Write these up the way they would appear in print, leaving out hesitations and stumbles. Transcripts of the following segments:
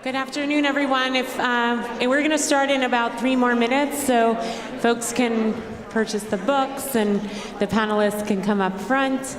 Good afternoon, everyone. And we're going to start in about 3 more minutes, so folks can purchase the books and the panelists can come up front.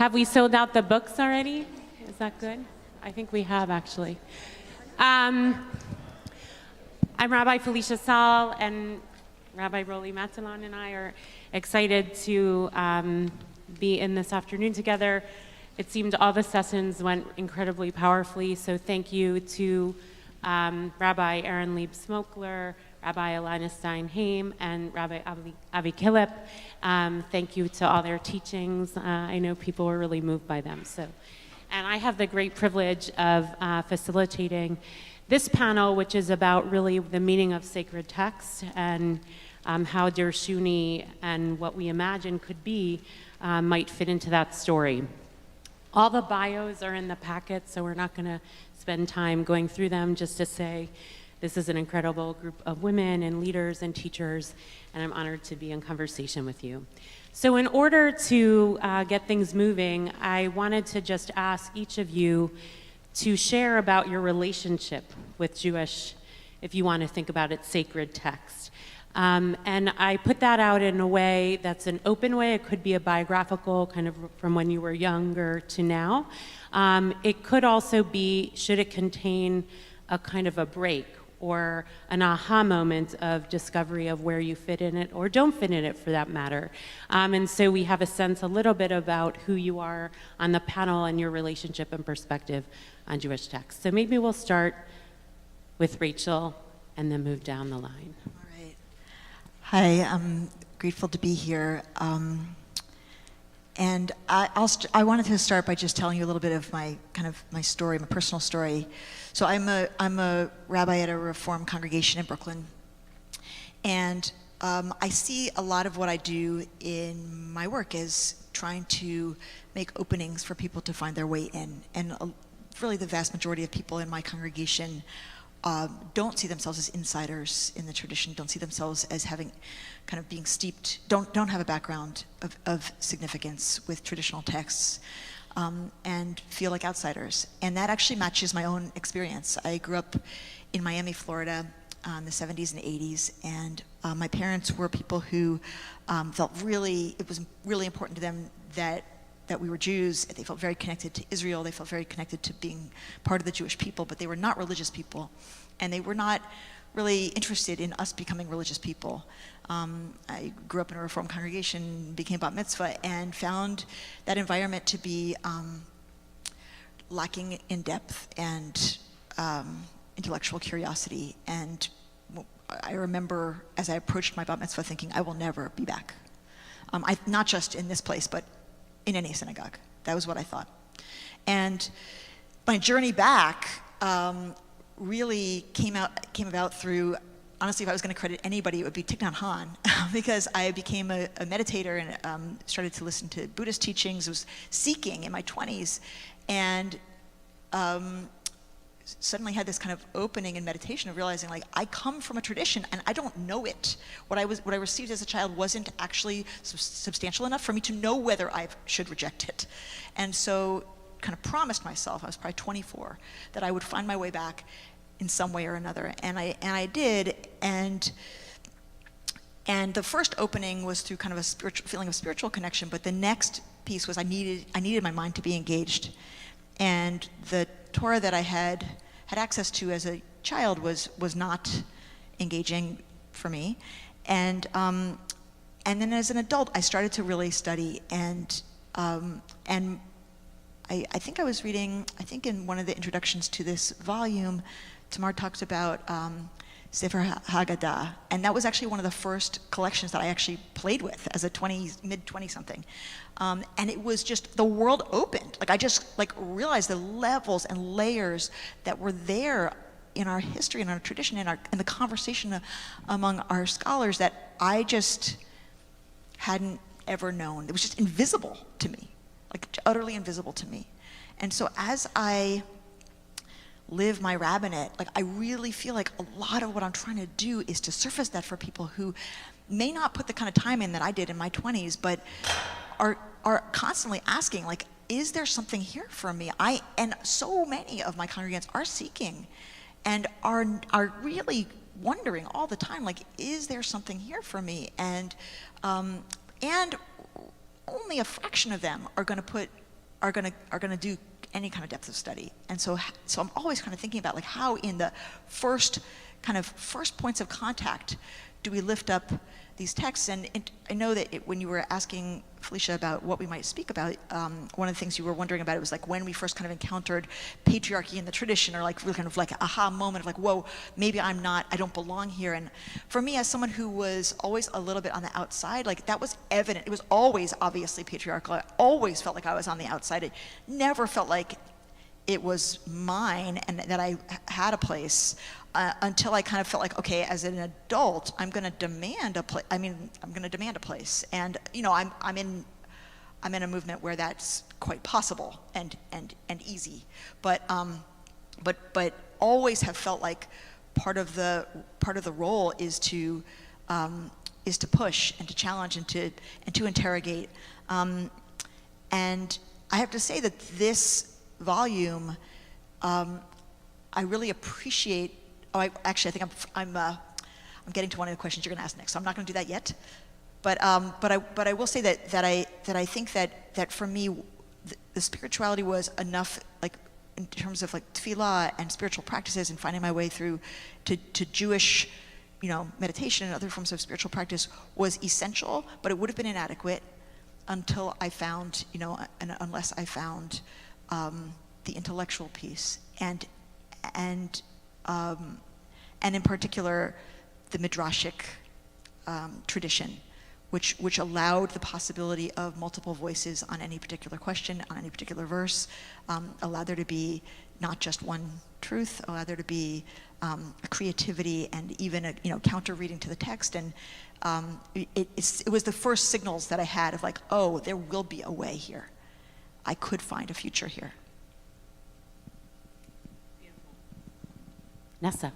Have we sold out the books already? Is that good? I think we have, actually. I'm Rabbi Felicia Saul, and Rabbi Roli Matalon and I are excited to be in this afternoon together. It seemed all the sessions went incredibly powerfully, so thank you to Rabbi Aaron Lieb-Smokler, Rabbi Elena Stein-Haim, and Rabbi Avi Killip. Thank you to all their teachings. I know people were really moved by them. And I have the great privilege of facilitating this panel, which is about really the meaning of sacred text and how Dirshuni and what we imagine could be might fit into that story. All the bios are in the packet, so we're not going to spend time going through them, just to say this is an incredible group of women and leaders and teachers, and I'm honored to be in conversation with you. So in order to get things moving, I wanted to just ask each of you to share about your relationship with Jewish, if you want to think about it, sacred text. And I put that out in a way that's an open way. It could be a biographical, kind of from when you were younger to now. It could also be, should it contain a kind of a break or an aha moment of discovery of where you fit in it or don't fit in it, for that matter. And so we have a sense a little bit about who you are on the panel and your relationship and perspective on Jewish text. So maybe we'll start with Rachel and then move down the line. Hi, I'm grateful to be here. And I wanted to start by just telling you a little bit of my story, my personal story. So I'm a rabbi at a Reform congregation in Brooklyn, and I see a lot of what I do in my work as trying to make openings for people to find their way in. And really, the vast majority of people in my congregation don't see themselves as insiders in the tradition, don't see themselves as having kind of being steeped, don't have a background of significance with traditional texts, and feel like outsiders. And that actually matches my own experience. I grew up in Miami, Florida in the 70s and 80s, and my parents were people who felt it was really important to them that we were Jews. They felt very connected to Israel. They felt very connected to being part of the Jewish people, but they were not religious people. And they were not really interested in us becoming religious people. I grew up in a Reform congregation, became bat mitzvah, and found that environment to be lacking in depth and intellectual curiosity. And I remember as I approached my bat mitzvah thinking, I will never be back. Not just in this place, but in any synagogue. That was what I thought. And my journey back really came about through, honestly, if I was going to credit anybody, it would be Thich Nhat Hanh, because I became a meditator and started to listen to Buddhist teachings. I was seeking in my 20s, and suddenly had this kind of opening in meditation of realizing, like, I come from a tradition and I don't know it. What I received as a child wasn't actually substantial enough for me to know whether I should reject it. And so kind of promised myself, I was probably 24, that I would find my way back in some way or another. And I did, and the first opening was through kind of a feeling of spiritual connection, but the next piece was I needed my mind to be engaged. And the Torah that I had access to as a child was not engaging for me, and then as an adult I started to really study, and I think I was reading, I think in one of the introductions to this volume, Tamar talks about Sefer Haggadah, and that was actually one of the first collections that I actually played with as a mid-20 something. And it was just, the world opened. Like I just realized the levels and layers that were there in our history and our tradition and the conversation among our scholars that I just hadn't ever known. It was just invisible to me, like utterly invisible to me. And so as I live my rabbinate, like I really feel like a lot of what I'm trying to do is to surface that for people who may not put the kind of time in that I did in my 20s, but are constantly asking, like, is there something here for me? And so many of my congregants are seeking and are really wondering all the time, like, is there something here for me? And only a fraction of them are going to put are gonna do any kind of depth of study. And so I'm always kind of thinking about like how in the first points of contact do we lift up these texts. And I know that when you were asking Felicia about what we might speak about, one of the things you were wondering about, it was like when we first kind of encountered patriarchy in the tradition, or like really kind of like aha moment of like, whoa, maybe I don't belong here. And for me, as someone who was always a little bit on the outside, like that was evident. It was always obviously patriarchal. I always felt like I was on the outside. It never felt like it was mine and that I had a place until I kind of felt like, okay, as an adult, I'm going to demand a place. I'm going to demand a place, and I'm in a movement where that's quite possible and easy, but always have felt like part of the role is to push and to challenge and to interrogate, and I have to say that this volume, I really appreciate. I think I'm getting to one of the questions you're going to ask next, so I'm not going to do that yet. But I will say that I think that for me, the spirituality was enough, like in terms of like tefillah and spiritual practices and finding my way through to Jewish, meditation and other forms of spiritual practice was essential, but it would have been inadequate until I found, unless I found the intellectual piece and in particular the Midrashic tradition, which allowed the possibility of multiple voices on any particular question, on any particular verse, allowed there to be not just one truth, allowed there to be creativity and even a counter reading to the text, and it was the first signals that I had of like, oh, there will be a way here. I could find a future here. Nessa.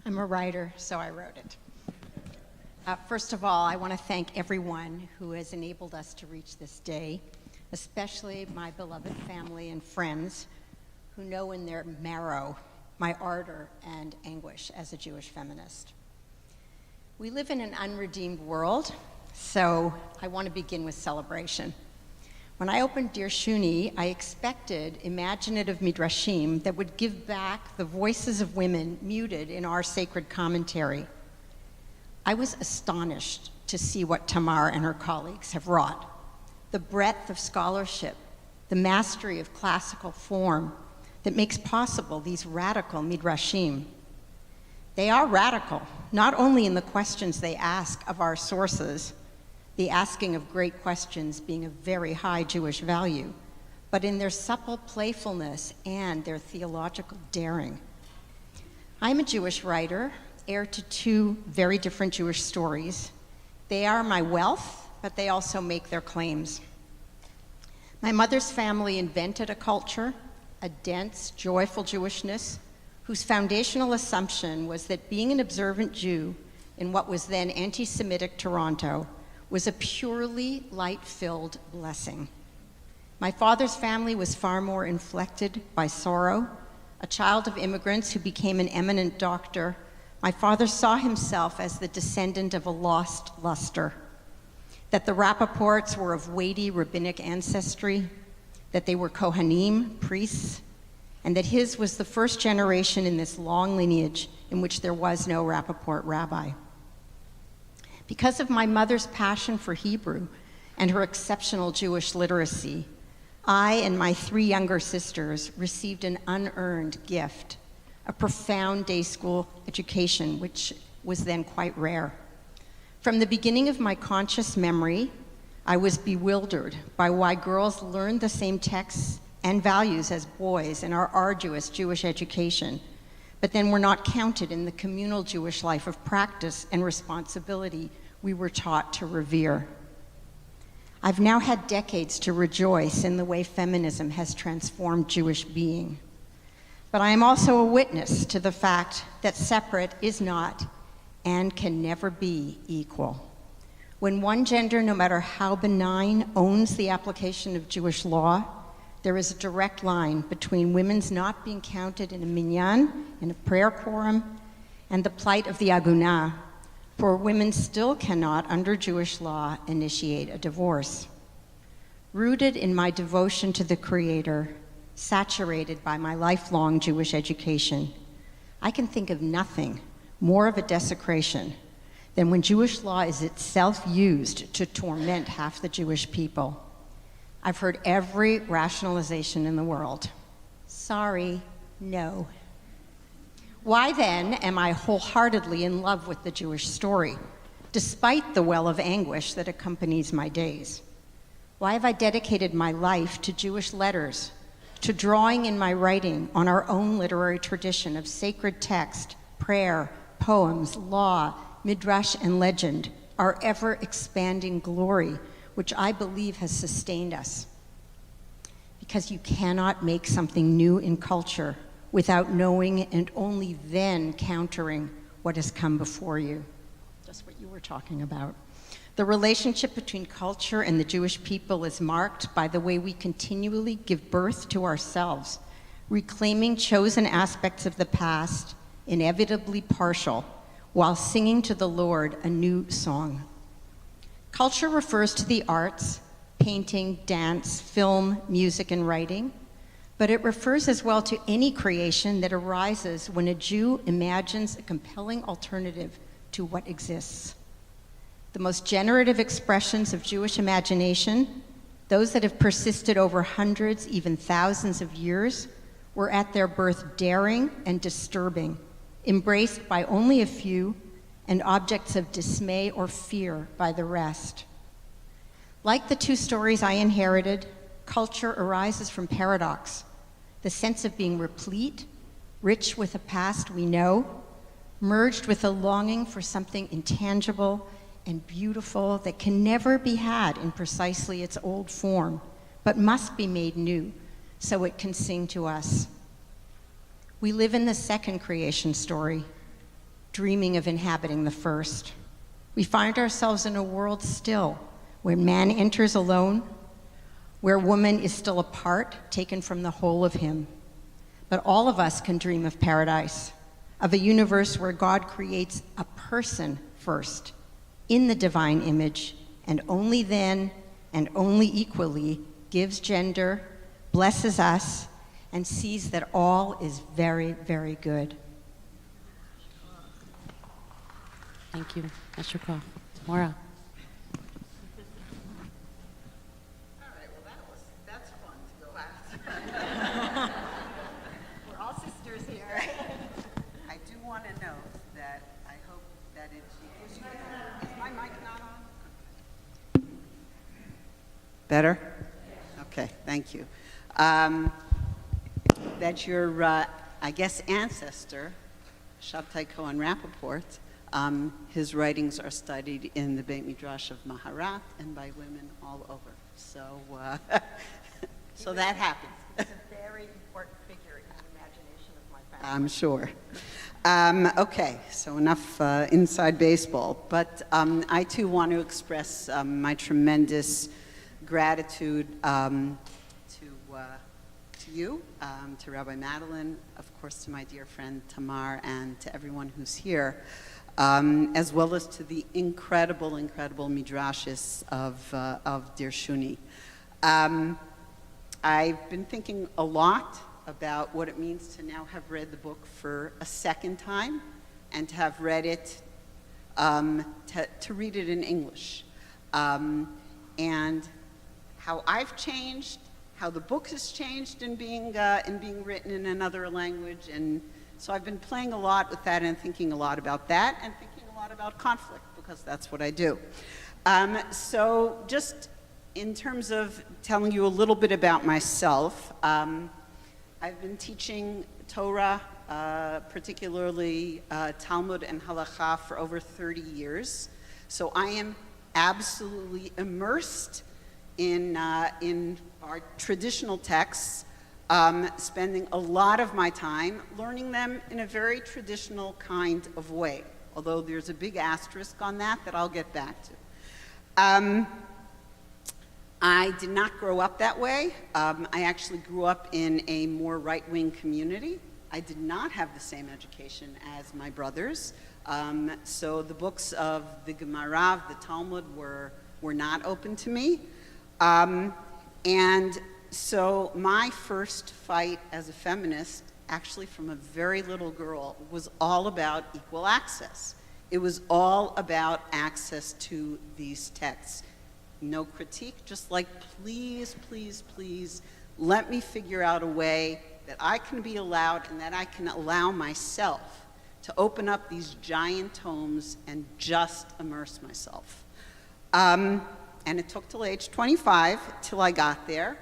I'm a writer, so I wrote it. First of all, I want to thank everyone who has enabled us to reach this day, especially my beloved family and friends who know in their marrow my ardor and anguish as a Jewish feminist. We live in an unredeemed world, so I want to begin with celebration. When I opened Dirshuni, I expected imaginative midrashim that would give back the voices of women muted in our sacred commentary. I was astonished to see what Tamar and her colleagues have wrought. The breadth of scholarship, the mastery of classical form that makes possible these radical midrashim. They are radical, not only in the questions they ask of our sources, the asking of great questions being a very high Jewish value, but in their supple playfulness and their theological daring. I'm a Jewish writer, heir to two very different Jewish stories. They are my wealth, but they also make their claims. My mother's family invented a culture, a dense, joyful Jewishness, whose foundational assumption was that being an observant Jew in what was then anti-Semitic Toronto was a purely light-filled blessing. My father's family was far more inflected by sorrow. A child of immigrants who became an eminent doctor, my father saw himself as the descendant of a lost luster, that the Rappaports were of weighty rabbinic ancestry, that they were Kohanim, priests, and that his was the first generation in this long lineage in which there was no Rappaport rabbi. Because of my mother's passion for Hebrew and her exceptional Jewish literacy, I and my three younger sisters received an unearned gift, a profound day school education, which was then quite rare. From the beginning of my conscious memory, I was bewildered by why girls learned the same texts and values as boys in our arduous Jewish education, but then were not counted in the communal Jewish life of practice and responsibility we were taught to revere. I've now had decades to rejoice in the way feminism has transformed Jewish being. But I am also a witness to the fact that separate is not and can never be equal. When one gender, no matter how benign, owns the application of Jewish law, there is a direct line between women's not being counted in a minyan, in a prayer quorum, and the plight of the agunah, for women still cannot, under Jewish law, initiate a divorce. Rooted in my devotion to the Creator, saturated by my lifelong Jewish education, I can think of nothing more of a desecration than when Jewish law is itself used to torment half the Jewish people. I've heard every rationalization in the world. Sorry, no. Why then am I wholeheartedly in love with the Jewish story, despite the well of anguish that accompanies my days? Why have I dedicated my life to Jewish letters, to drawing in my writing on our own literary tradition of sacred text, prayer, poems, law, Midrash, and legend, our ever-expanding glory, which I believe has sustained us? Because you cannot make something new in culture without knowing and only then countering what has come before you. Just what you were talking about. The relationship between culture and the Jewish people is marked by the way we continually give birth to ourselves, reclaiming chosen aspects of the past, inevitably partial, while singing to the Lord a new song. Culture refers to the arts, painting, dance, film, music, and writing, but it refers as well to any creation that arises when a Jew imagines a compelling alternative to what exists. The most generative expressions of Jewish imagination, those that have persisted over hundreds, even thousands of years, were at their birth daring and disturbing, embraced by only a few, and objects of dismay or fear by the rest. Like the two stories I inherited, culture arises from paradox, the sense of being replete, rich with a past we know, merged with a longing for something intangible and beautiful that can never be had in precisely its old form, but must be made new so it can sing to us. We live in the second creation story, dreaming of inhabiting the first. We find ourselves in a world still, where man enters alone, where woman is still a part taken from the whole of him. But all of us can dream of paradise, of a universe where God creates a person first, in the divine image, and only then, and only equally, gives gender, blesses us, and sees that all is very, very good. Thank you. Yasher Koach. Tamara. That's fun to go out. We're all sisters here. I do want to note that I hope that it gives you. Is my mic not on? Better? Okay, thank you. That your, I guess, ancestor, Shabtai Cohen Rappaport, his writings are studied in the Beit Midrash of Maharat and by women all over. So, so that happens. It's a very important figure in the imagination of my family. I'm sure. Okay, so enough inside baseball. But I too want to express my tremendous gratitude to you, to Rabbi Madeline, of course to my dear friend Tamar, and to everyone who's here, as well as to the incredible, incredible midrashis of Dirshuni. I've been thinking a lot about what it means to now have read the book for a second time and to have read it, to read it in English. And how I've changed, how the book has changed in being written in another language. And so I've been playing a lot with that and thinking a lot about that and thinking a lot about conflict, because that's what I do. So just in terms of telling you a little bit about myself, I've been teaching Torah, particularly Talmud and Halakha, for over 30 years. So I am absolutely immersed in our traditional texts, spending a lot of my time learning them in a very traditional kind of way, although there's a big asterisk on that I'll get back to. I did not grow up that way. I actually grew up in a more right-wing community. I did not have the same education as my brothers. So the books of the Gemara, the Talmud, were not open to me. And so my first fight as a feminist, actually from a very little girl, was all about equal access. It was all about access to these texts. No critique, just like, please, please, please, let me figure out a way that I can be allowed and that I can allow myself to open up these giant tomes and just immerse myself. And it took till age 25 till I got there.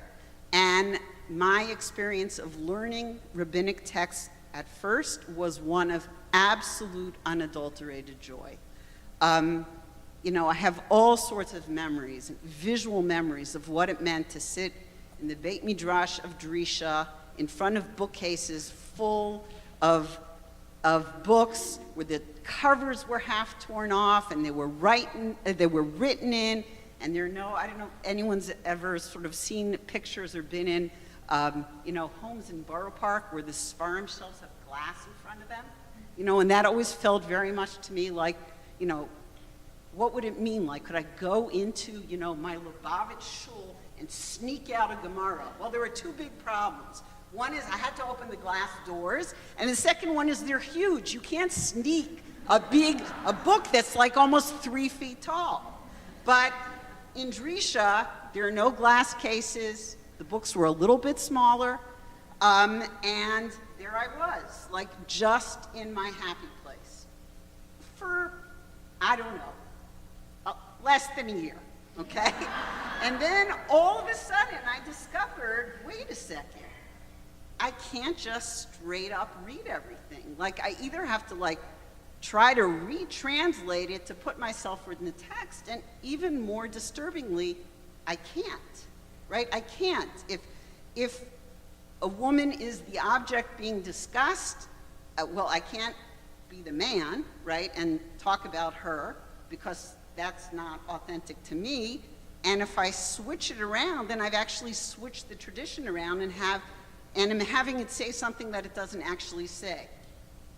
And my experience of learning rabbinic texts at first was one of absolute unadulterated joy. You know, I have all sorts of memories, visual memories of what it meant to sit in the Beit Midrash of Drisha in front of bookcases full of books where the covers were half torn off and they were written in, and I don't know if anyone's ever sort of seen pictures or been in, you know, homes in Borough Park where the Sfarim shelves have glass in front of them, you know, and that always felt very much to me like, you know, what would it mean? Like, could I go into, you know, my Lubavitch shul and sneak out a Gemara? Well, there were two big problems. One is I had to open the glass doors, and the second one is they're huge. You can't sneak a book that's like almost 3 feet tall. But in Drisha, there are no glass cases. The books were a little bit smaller, and there I was, like just in my happy place for, I don't know, less than a year, okay? And then all of a sudden I discovered, wait a second, I can't just straight up read everything. Like, I either have to like try to retranslate it to put myself in the text, and even more disturbingly, I can't, right? I can't. If a woman is the object being discussed, well, I can't be the man, right, and talk about her, because that's not authentic to me. And if I switch it around, then I've actually switched the tradition around and I'm having it say something that it doesn't actually say.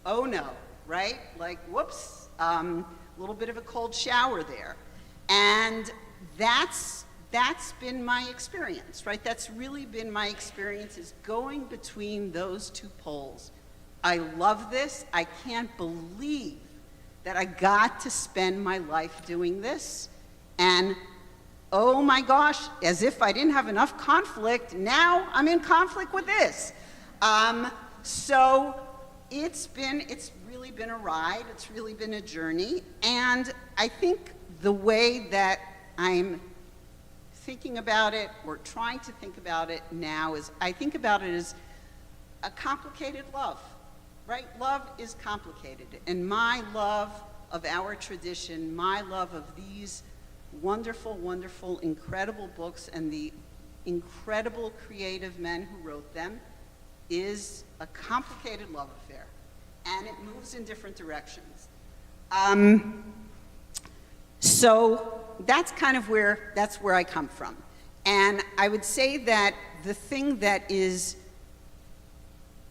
Oh no, right? Like, whoops, a little bit of a cold shower there. And that's been my experience, right? That's really been my experience, is going between those two poles. I love this. I can't believe that I got to spend my life doing this. And oh my gosh, as if I didn't have enough conflict, now I'm in conflict with this. So it's really been a ride, it's really been a journey. And I think the way that I'm thinking about it, or trying to think about it now, is I think about it as a complicated love. Right? Love is complicated. And my love of our tradition, my love of these wonderful, wonderful, incredible books and the incredible creative men who wrote them, is a complicated love affair. And it moves in different directions. So that's kind of where I come from. And I would say that the thing that is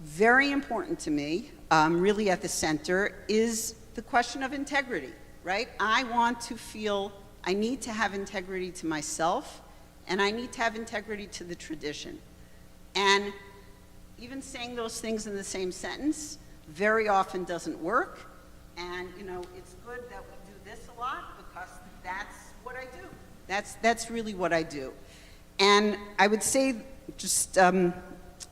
very important to me, really at the center, is the question of integrity, right? I want to feel I need to have integrity to myself, and I need to have integrity to the tradition. And even saying those things in the same sentence very often doesn't work. And, you know, it's good that we do this a lot, because that's what I do. That's really what I do. And I would say just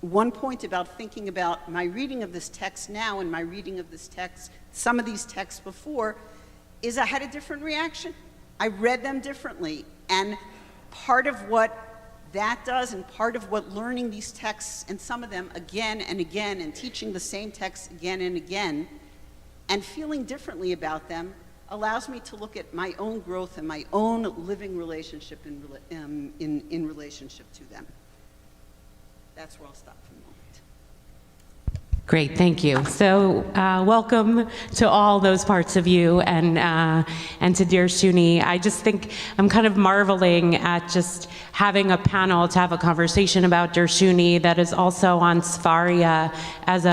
one point about thinking about my reading of this text now and my reading of this text, some of these texts before, is I had a different reaction. I read them differently. And part of what that does, and part of what learning these texts, and some of them again and again, and teaching the same text again and again, and feeling differently about them, allows me to look at my own growth and my own living relationship in relationship to them. That's where I'll stop for a moment. Great, thank you. So welcome to all those parts of you, and to Dirshuni. I just think I'm kind of marveling at just having a panel to have a conversation about Dirshuni that is also on Sfaria as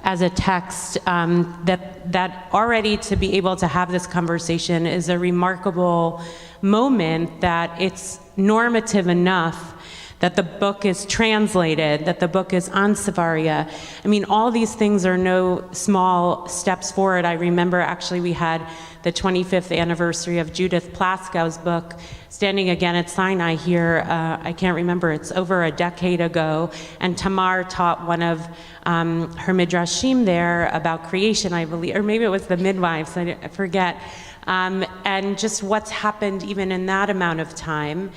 as a text, that already to be able to have this conversation is a remarkable moment, that it's normative enough that the book is translated, that the book is on Sefaria. I mean, all these things are no small steps forward. I remember actually we had the 25th anniversary of Judith Plaskow's book, Standing Again at Sinai here, I can't remember, it's over a decade ago, and Tamar taught one of her Midrashim there about creation, I believe, or maybe it was the midwives, I forget, and just what's happened even in that amount of time.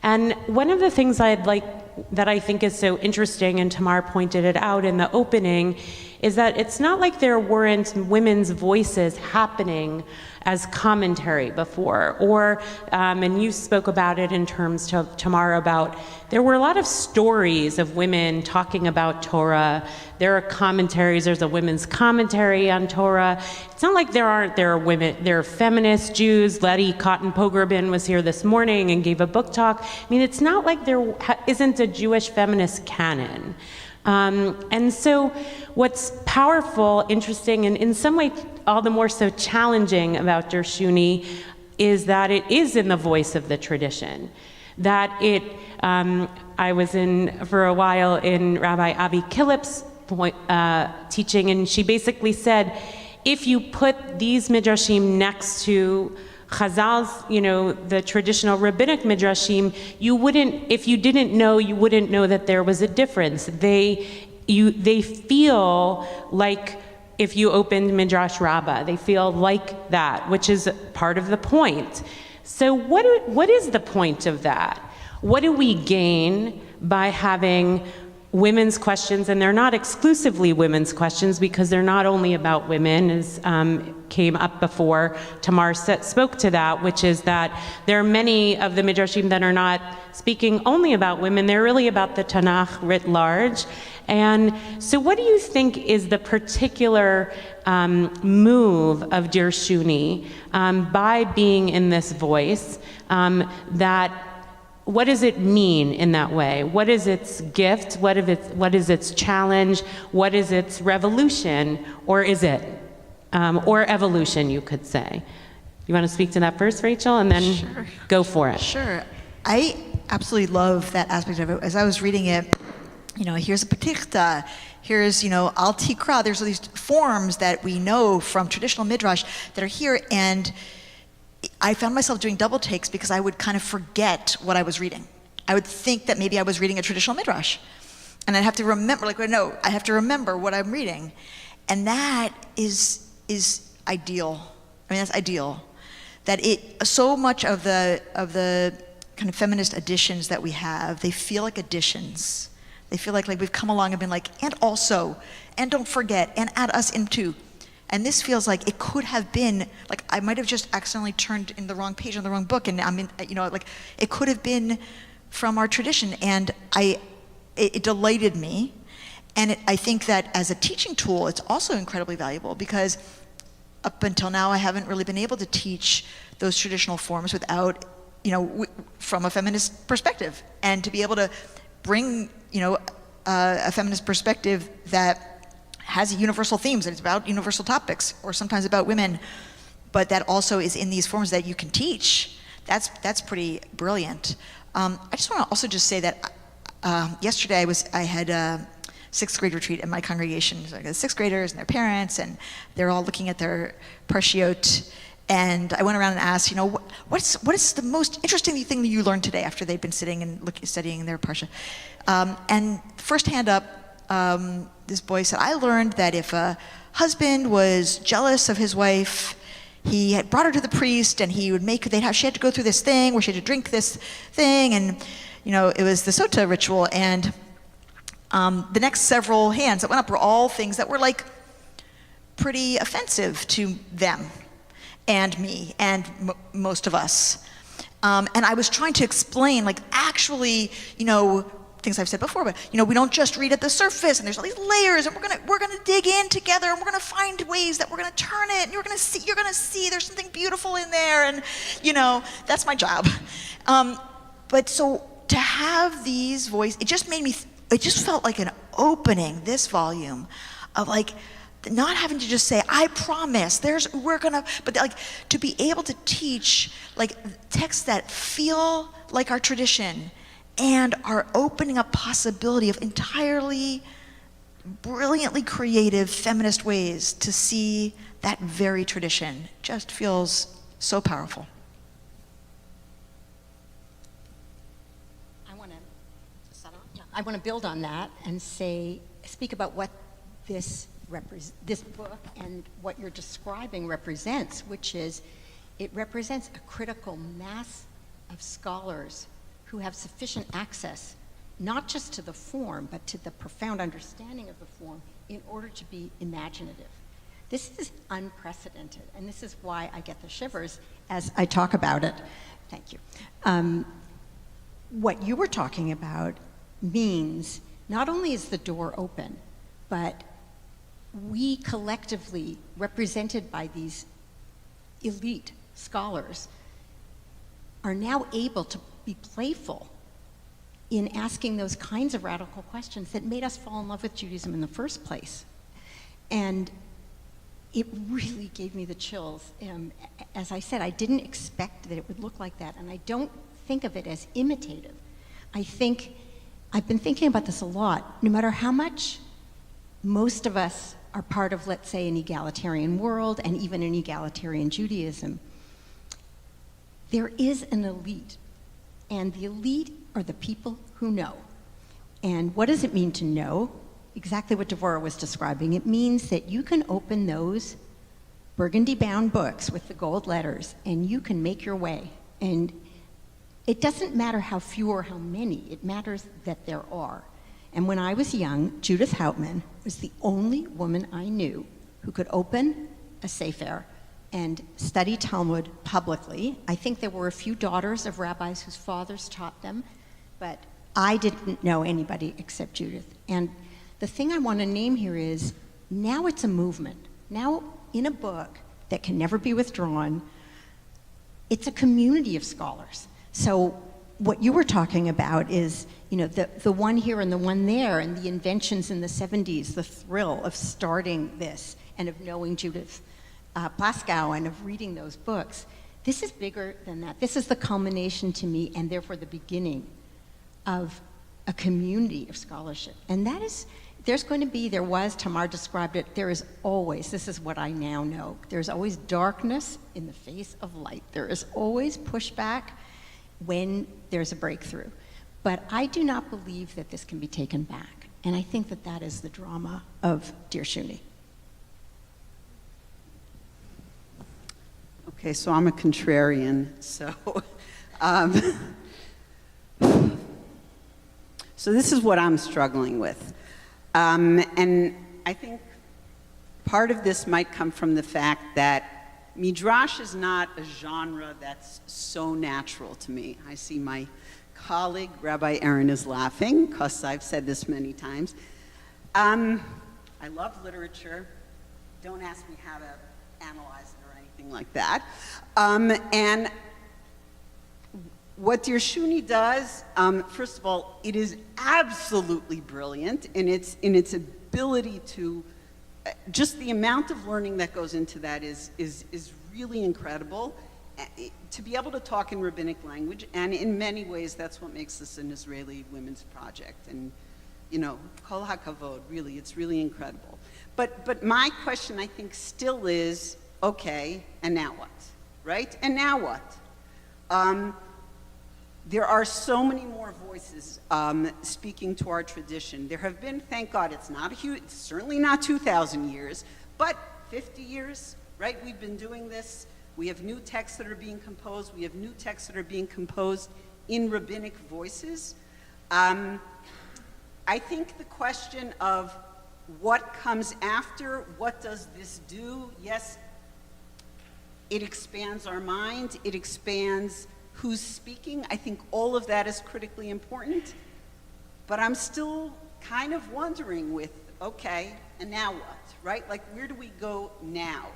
And one of the things that I think is so interesting, and Tamar pointed it out in the opening, is that it's not like there weren't women's voices happening as commentary before, or, and you spoke about it in terms to Tamar about, there were a lot of stories of women talking about Torah. There are commentaries, there's a women's commentary on Torah. It's not like there are women, there are feminist Jews. Letty Cotton Pogrebin was here this morning and gave a book talk. I mean, it's not like there isn't a Jewish feminist canon. And so what's powerful, interesting, and in some way all the more so challenging about Dirshuni is that it is in the voice of the tradition. That it, I was for a while in Rabbi Avi Killip's teaching, and she basically said, if you put these midrashim next to Chazal's, the traditional rabbinic midrashim, if you didn't know, you wouldn't know that there was a difference. They feel like, if you opened Midrash Rabbah, they feel like that, which is part of the point. So what is the point of that? What do we gain by having women's questions? And they're not exclusively women's questions, because they're not only about women, as came up before. Tamar spoke to that, which is that there are many of the Midrashim that are not speaking only about women, they're really about the Tanakh writ large. And so what do you think is the particular move of Dirshuni by being in this voice, what does it mean in that way? What is its gift? What is its challenge? What is its revolution? Or is it? Or evolution, you could say. You want to speak to that first, Rachel, and then go for it. Sure. I absolutely love that aspect of it. As I was reading it, here's a petichta, here's, al tikra, there's all these forms that we know from traditional midrash that are here, and I found myself doing double takes because I would kind of forget what I was reading. I would think that maybe I was reading a traditional midrash, and I'd have to remember, I have to remember what I'm reading, and that is ideal. I mean, that's ideal. That so much of the kind of feminist additions that we have, they feel like additions. They feel like we've come along and been like, and also, and don't forget, and add us into. And this feels like it could have been, like I might have just accidentally turned in the wrong page on the wrong book, and it could have been from our tradition, and it delighted me. And I think that as a teaching tool, it's also incredibly valuable, because up until now, I haven't really been able to teach those traditional forms without, from a feminist perspective, and to be able to bring, a feminist perspective that has universal themes, and it's about universal topics, or sometimes about women, but that also is in these forms that you can teach. That's pretty brilliant. I just want to also just say that yesterday I had a sixth grade retreat in my congregation. So I got sixth graders and their parents, and they're all looking at their parshiot. And I went around and asked, what is the most interesting thing that you learned today after they've been sitting and studying their parsha? And first hand up, this boy said, I learned that if a husband was jealous of his wife, he had brought her to the priest, and she had to go through this thing where she had to drink this thing, and it was the sota ritual. And the next several hands that went up were all things that were pretty offensive to them and me and most of us. And I was trying to explain, actually, things I've said before, but we don't just read at the surface, and there's all these layers, and we're gonna dig in together, and we're gonna find ways that we're gonna turn it, and you're gonna see there's something beautiful in there, and that's my job. But so to have these voices, it just felt like an opening, this volume, of like, not having to just say, I promise, but like to be able to teach like texts that feel like our tradition and are opening up possibility of entirely brilliantly creative feminist ways to see that very tradition just feels so powerful. I want to build on that and speak about what this book and what you're describing represents, which is it represents a critical mass of scholars who have sufficient access not just to the form, but to the profound understanding of the form in order to be imaginative. This is unprecedented, and this is why I get the shivers as I talk about it. Thank you. What you were talking about means not only is the door open, but we collectively, represented by these elite scholars, are now able to be playful in asking those kinds of radical questions that made us fall in love with Judaism in the first place. And it really gave me the chills. As I said, I didn't expect that it would look like that, and I don't think of it as imitative. I've been thinking about this a lot. No matter how much most of us are part of, let's say, an egalitarian world and even an egalitarian Judaism, there is an elite, and the elite are the people who know. And what does it mean to know? Exactly what Devorah was describing. It means that you can open those burgundy-bound books with the gold letters, and you can make your way. And it doesn't matter how few or how many, it matters that there are. And when I was young, Judith Hauptman was the only woman I knew who could open a Sefer and study Talmud publicly. I think there were a few daughters of rabbis whose fathers taught them, but I didn't know anybody except Judith. And the thing I want to name here is, now it's a movement. Now, in a book that can never be withdrawn, it's a community of scholars. So what you were talking about is, the one here and the one there, and the inventions in the 70s, the thrill of starting this and of knowing Judith Plaskow and of reading those books. This is bigger than that. This is the culmination to me, and therefore the beginning of a community of scholarship. And that is, there was, Tamar described it, there is always, this is what I now know, there's always darkness in the face of light. There is always pushback when there's a breakthrough. But I do not believe that this can be taken back. And I think that that is the drama of Dirshuni. Okay, so I'm a contrarian, so so this is what I'm struggling with. And I think part of this might come from the fact that Midrash is not a genre that's so natural to me. I see my colleague, Rabbi Aaron, is laughing, because I've said this many times. I love literature. Don't ask me how to analyze it or anything like that. And what Dirshuni does, first of all, it is absolutely brilliant in its ability to, just the amount of learning that goes into that is really incredible. To be able to talk in rabbinic language, and in many ways, that's what makes this an Israeli women's project. And, kol hakavod, really, it's really incredible. But my question, I think, still is, okay, and now what, right? And now what? There are so many more voices speaking to our tradition. There have been, thank God, it's certainly not 2,000 years, but 50 years, right? We've been doing this. We have new texts that are being composed. We have new texts that are being composed in rabbinic voices. I think the question of what comes after, what does this do? Yes, it expands our mind. It expands who's speaking. I think all of that is critically important. But I'm still kind of wondering with, okay, and now what, right? Like, where do we go now?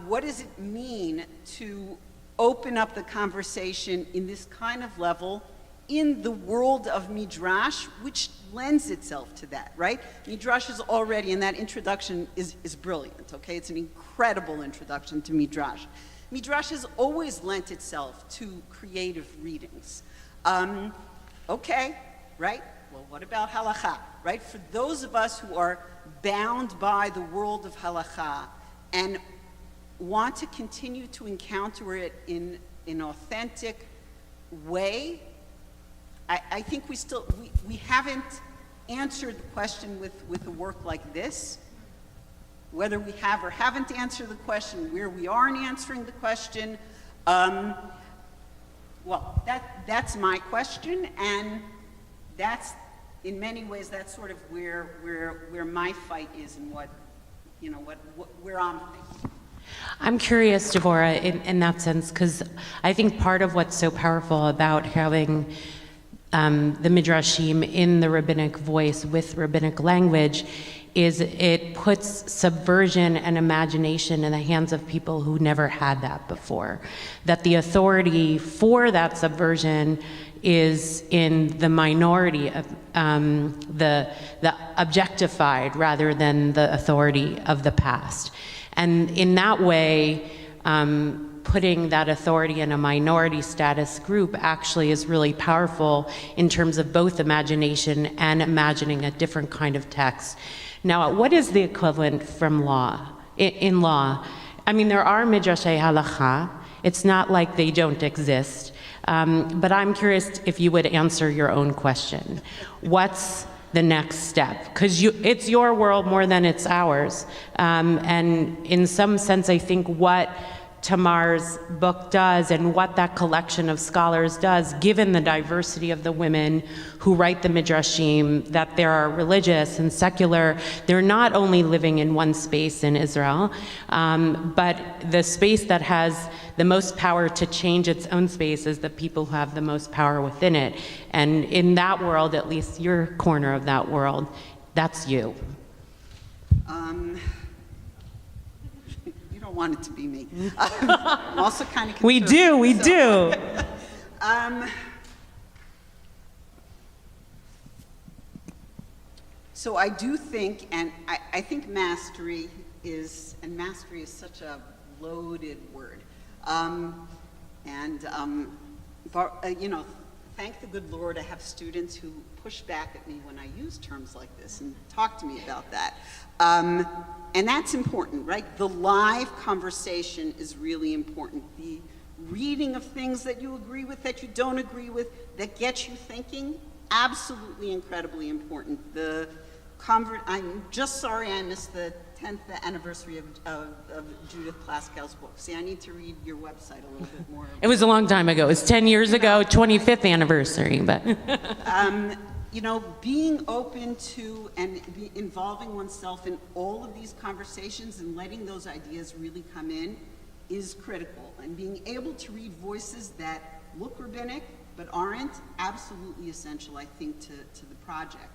What does it mean to open up the conversation in this kind of level in the world of Midrash, which lends itself to that, right? Midrash is already, and that introduction is brilliant, okay? It's an incredible introduction to Midrash. Midrash has always lent itself to creative readings. Okay, right? Well, what about halakha, right? For those of us who are bound by the world of halakha and want to continue to encounter it in an authentic way, I think we haven't answered the question with a work like this. Whether we have or haven't answered the question, where we are in answering the question, well, that's my question, and that's, in many ways, that's sort of where my fight is and what, where I'm thinking. I'm curious, Devorah, in that sense, because I think part of what's so powerful about having the Midrashim in the rabbinic voice with rabbinic language is it puts subversion and imagination in the hands of people who never had that before. That the authority for that subversion is in the minority of the objectified rather than the authority of the past. And in that way, putting that authority in a minority status group actually is really powerful in terms of both imagination and imagining a different kind of text. Now, what is the equivalent from law, in law? I mean, there are midrashay halacha. It's not like they don't exist. But I'm curious if you would answer your own question. What's the next step? Because it's your world more than it's ours. And in some sense, I think what Tamar's book does and what that collection of scholars does, given the diversity of the women who write the Midrashim, that there are religious and secular, they're not only living in one space in Israel, but the space that has the most power to change its own space is the people who have the most power within it. And in that world, at least your corner of that world, that's you. You don't want it to be me. I'm also kind of We do. So I do think, and I think mastery is such a loaded word. Thank the good Lord, I have students who push back at me when I use terms like this and talk to me about that. And that's important, right? The live conversation is really important. The reading of things that you agree with, that you don't agree with, that get you thinking, absolutely incredibly important. I'm just sorry I missed the 10th anniversary of Judith Plaskow's book. See, I need to read your website a little bit more. It was a long time ago. It was 10 years ago, 25th anniversary, but. Being open to and involving oneself in all of these conversations and letting those ideas really come in is critical. And being able to read voices that look rabbinic but aren't, absolutely essential, I think, to the project.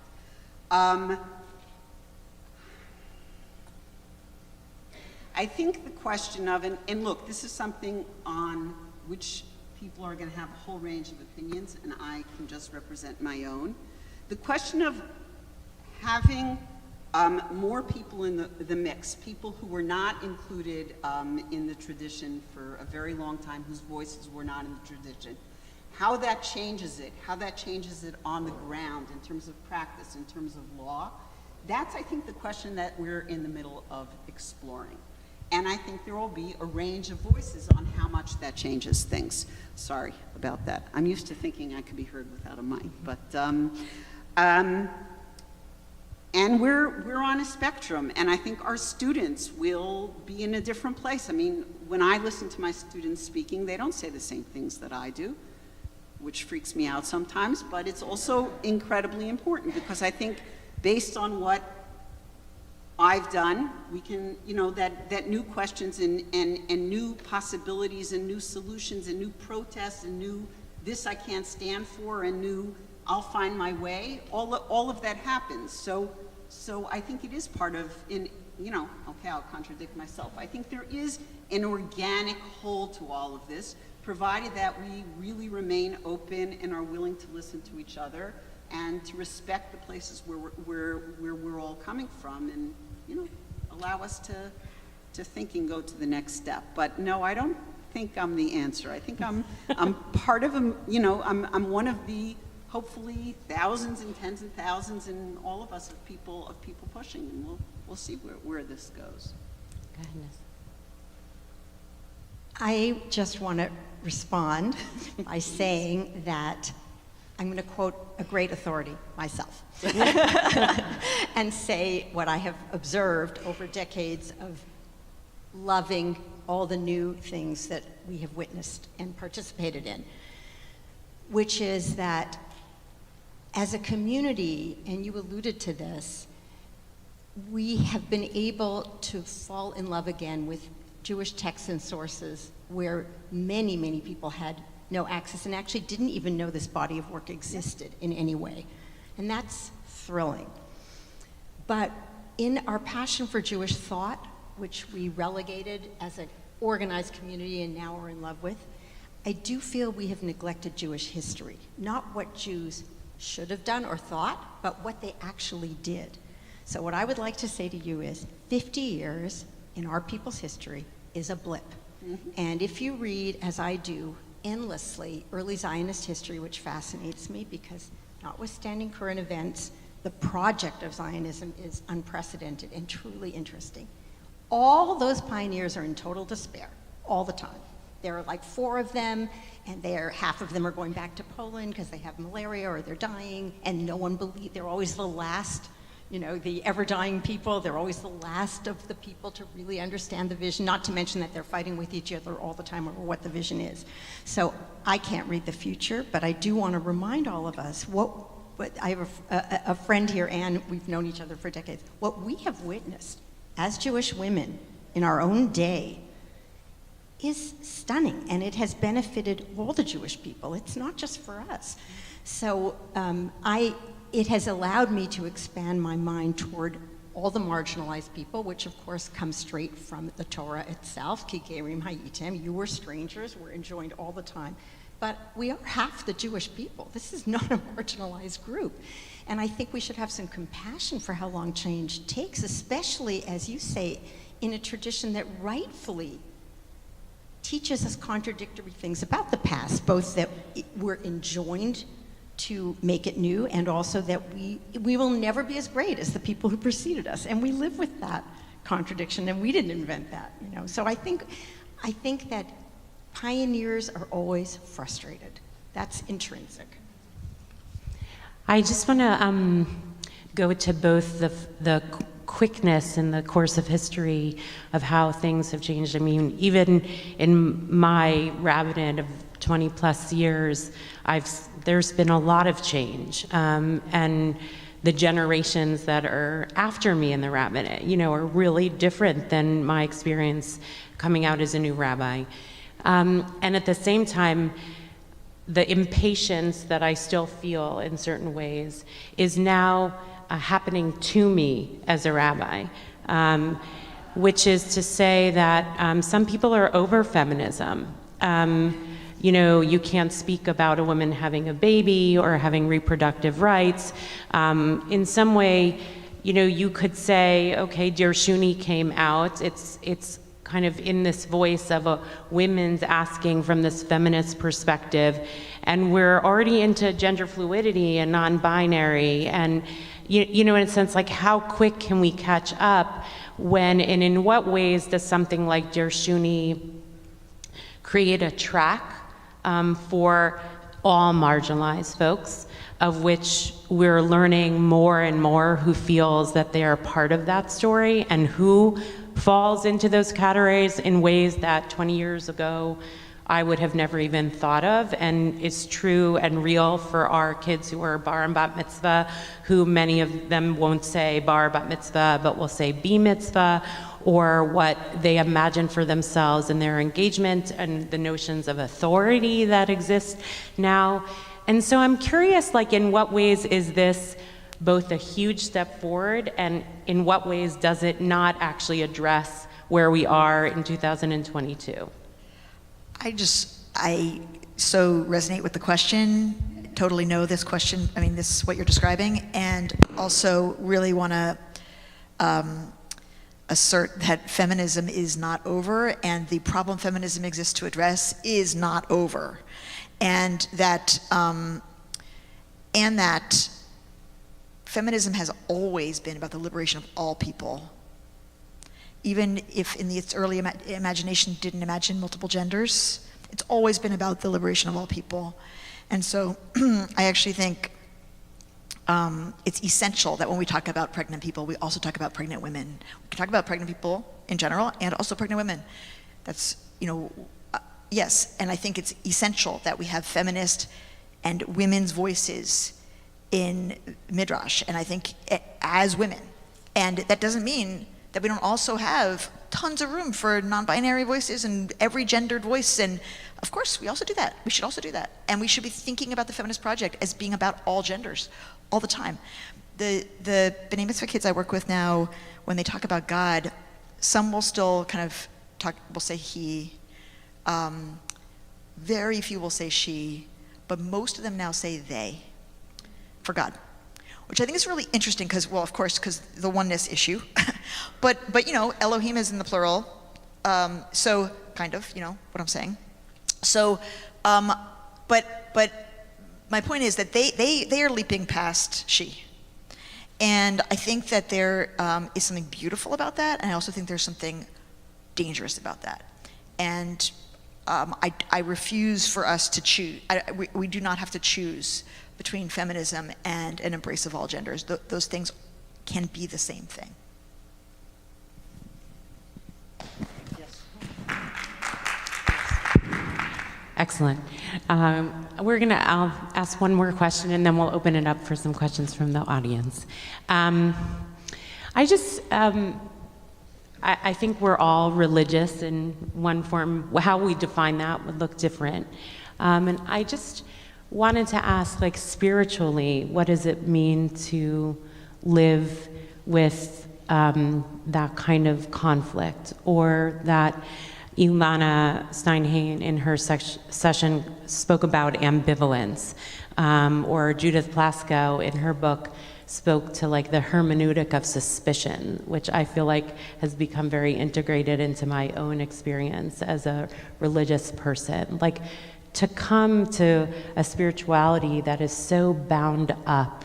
I think the question of, and look, this is something on which people are going to have a whole range of opinions, and I can just represent my own. The question of having more people in the mix, people who were not included in the tradition for a very long time, whose voices were not in the tradition, how that changes it on the ground in terms of practice, in terms of law, that's, I think, the question that we're in the middle of exploring. And I think there will be a range of voices on how much that changes things. Sorry about that. I'm used to thinking I could be heard without a mic, but and we're on a spectrum, and I think our students will be in a different place. I mean, when I listen to my students speaking, they don't say the same things that I do, which freaks me out sometimes, but it's also incredibly important because I think based on what I've done, we can, that new questions and new possibilities and new solutions and new protests and new this I can't stand for and new I'll find my way, all of that happens. So I think it is part of, okay, I'll contradict myself. I think there is an organic whole to all of this, provided that we really remain open and are willing to listen to each other and to respect the places where we're all coming from, and allow us to think and go to the next step. But no, I don't think I'm the answer. I think I'm part of I'm one of the hopefully thousands and tens of thousands and all of us of people pushing, and we'll see where this goes. Goodness. I just want to respond by saying that I'm going to quote a great authority, myself, and say what I have observed over decades of loving all the new things that we have witnessed and participated in, which is that as a community, and you alluded to this, we have been able to fall in love again with Jewish texts and sources where many, many people had no access and actually didn't even know this body of work existed in any way. And that's thrilling. But in our passion for Jewish thought, which we relegated as an organized community and now are in love with, I do feel we have neglected Jewish history. Not what Jews should have done or thought, but what they actually did. So what I would like to say to you is 50 years in our people's history is a blip. Mm-hmm. And if you read, as I do, endlessly early Zionist history, which fascinates me because notwithstanding current events, the project of Zionism is unprecedented and truly interesting. All those pioneers are in total despair all the time. There are like 4 of them, and half of them are going back to Poland because they have malaria or they're dying, and no one believes, they're always the last, the ever-dying people. They're always the last of the people to really understand the vision, not to mention that they're fighting with each other all the time over what the vision is. So I can't read the future, but I do want to remind all of us I have a friend here, Anne, we've known each other for decades. What we have witnessed as Jewish women in our own day is stunning, and it has benefited all the Jewish people. It's not just for us. So it has allowed me to expand my mind toward all the marginalized people, which of course comes straight from the Torah itself. Ki gerim hayitem, you were strangers, we're enjoined all the time. But we are half the Jewish people. This is not a marginalized group. And I think we should have some compassion for how long change takes, especially, as you say, in a tradition that rightfully teaches us contradictory things about the past, both that we're enjoined to make it new, and also that we will never be as great as the people who preceded us. And we live with that contradiction, and we didn't invent that, So I think that pioneers are always frustrated. That's intrinsic. I just want to go to both the quickness in the course of history of how things have changed. I mean, even in my rabbinate of 20 plus years, there's been a lot of change. And the generations that are after me in the rabbinate, are really different than my experience coming out as a new rabbi. And at the same time, the impatience that I still feel in certain ways is now happening to me as a rabbi, which is to say that some people are over feminism. You can't speak about a woman having a baby or having reproductive rights. In some way, you could say, okay, Dirshuni came out. It's kind of in this voice of a women's asking from this feminist perspective, and we're already into gender fluidity and non-binary, and in a sense, like, how quick can we catch up when, and in what ways does something like Dirshuni create a track for all marginalized folks, of which we're learning more and more who feels that they are part of that story and who falls into those categories in ways that 20 years ago I would have never even thought of, and it's true and real for our kids who are bar and bat mitzvah, who many of them won't say bar bat mitzvah, but will say b mitzvah, or what they imagine for themselves in their engagement and the notions of authority that exist now. And so I'm curious, like, in what ways is this both a huge step forward, and in what ways does it not actually address where we are in 2022? I just I so resonate with the question, totally know this question, I mean, this is what you're describing, and also really want to assert that feminism is not over, and the problem feminism exists to address is not over. And that feminism has always been about the liberation of all people. Even if in its early imagination didn't imagine multiple genders, it's always been about the liberation of all people. And so I actually think it's essential that when we talk about pregnant people, we also talk about pregnant women. We can talk about pregnant people in general and also pregnant women. That's, yes, and I think it's essential that we have feminist and women's voices in Midrash, and I think as women. And that doesn't mean that we don't also have tons of room for non-binary voices and every gendered voice, and of course we also do that. We should also do that. And we should be thinking about the feminist project as being about all genders, all the time. The B'nai Mitzvah kids I work with now, when they talk about God, some will still kind of will say he, very few will say she, but most of them now say they for God, which I think is really interesting because, well, of course, because the oneness issue, but Elohim is in the plural, so kind of, what I'm saying. So, but my point is that they are leaping past she, and I think that there is something beautiful about that, and I also think there's something dangerous about that, and I refuse for us to choose. We do not have to choose between feminism and an embrace of all genders. Those things can be the same thing. Yes. Excellent. I'll ask one more question and then we'll open it up for some questions from the audience. I think we're all religious in one form. How we define that would look different. And I just wanted to ask, spiritually, what does it mean to live with that kind of conflict? Or that Ilana Steinhain in her session spoke about ambivalence, or Judith Plaskow in her book spoke to the hermeneutic of suspicion, which I feel like has become very integrated into my own experience as a religious person. To come to a spirituality that is so bound up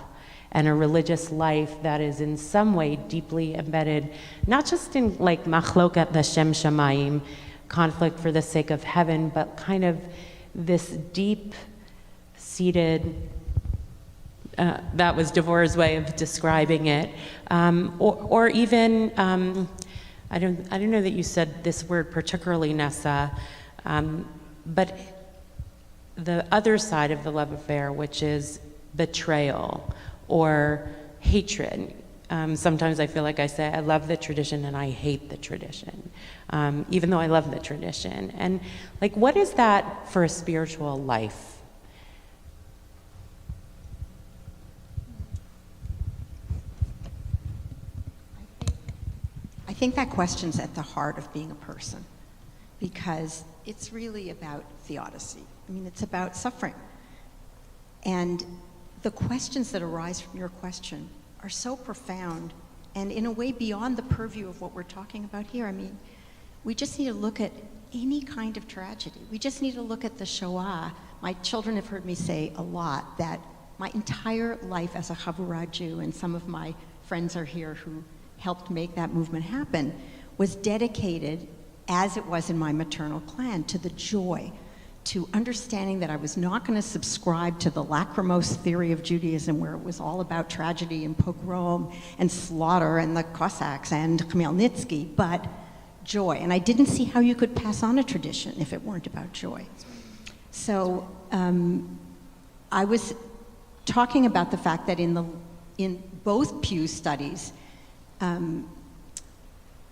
and a religious life that is in some way deeply embedded, not just in machlokat l'shem shamayim, conflict for the sake of heaven, but kind of this deep-seated, that was Devorah's way of describing it, or even, I don't know that you said this word particularly, Nessa, but the other side of the love affair, which is betrayal or hatred. Sometimes I feel like I say, I love the tradition and I hate the tradition, even though I love the tradition. And what is that for a spiritual life? I think that question's at the heart of being a person, because it's really about theodicy. I mean, it's about suffering. And the questions that arise from your question are so profound and in a way beyond the purview of what we're talking about here. I mean, we just need to look at any kind of tragedy. We just need to look at the Shoah. My children have heard me say a lot that my entire life as a Chavurah Jew, and some of my friends are here who helped make that movement happen, was dedicated, as it was in my maternal clan, to the joy, to understanding that I was not going to subscribe to the lachrymose theory of Judaism, where it was all about tragedy and pogrom and slaughter and the Cossacks and Khmelnytsky, but joy. And I didn't see how you could pass on a tradition if it weren't about joy. So I was talking about the fact that in both Pew studies,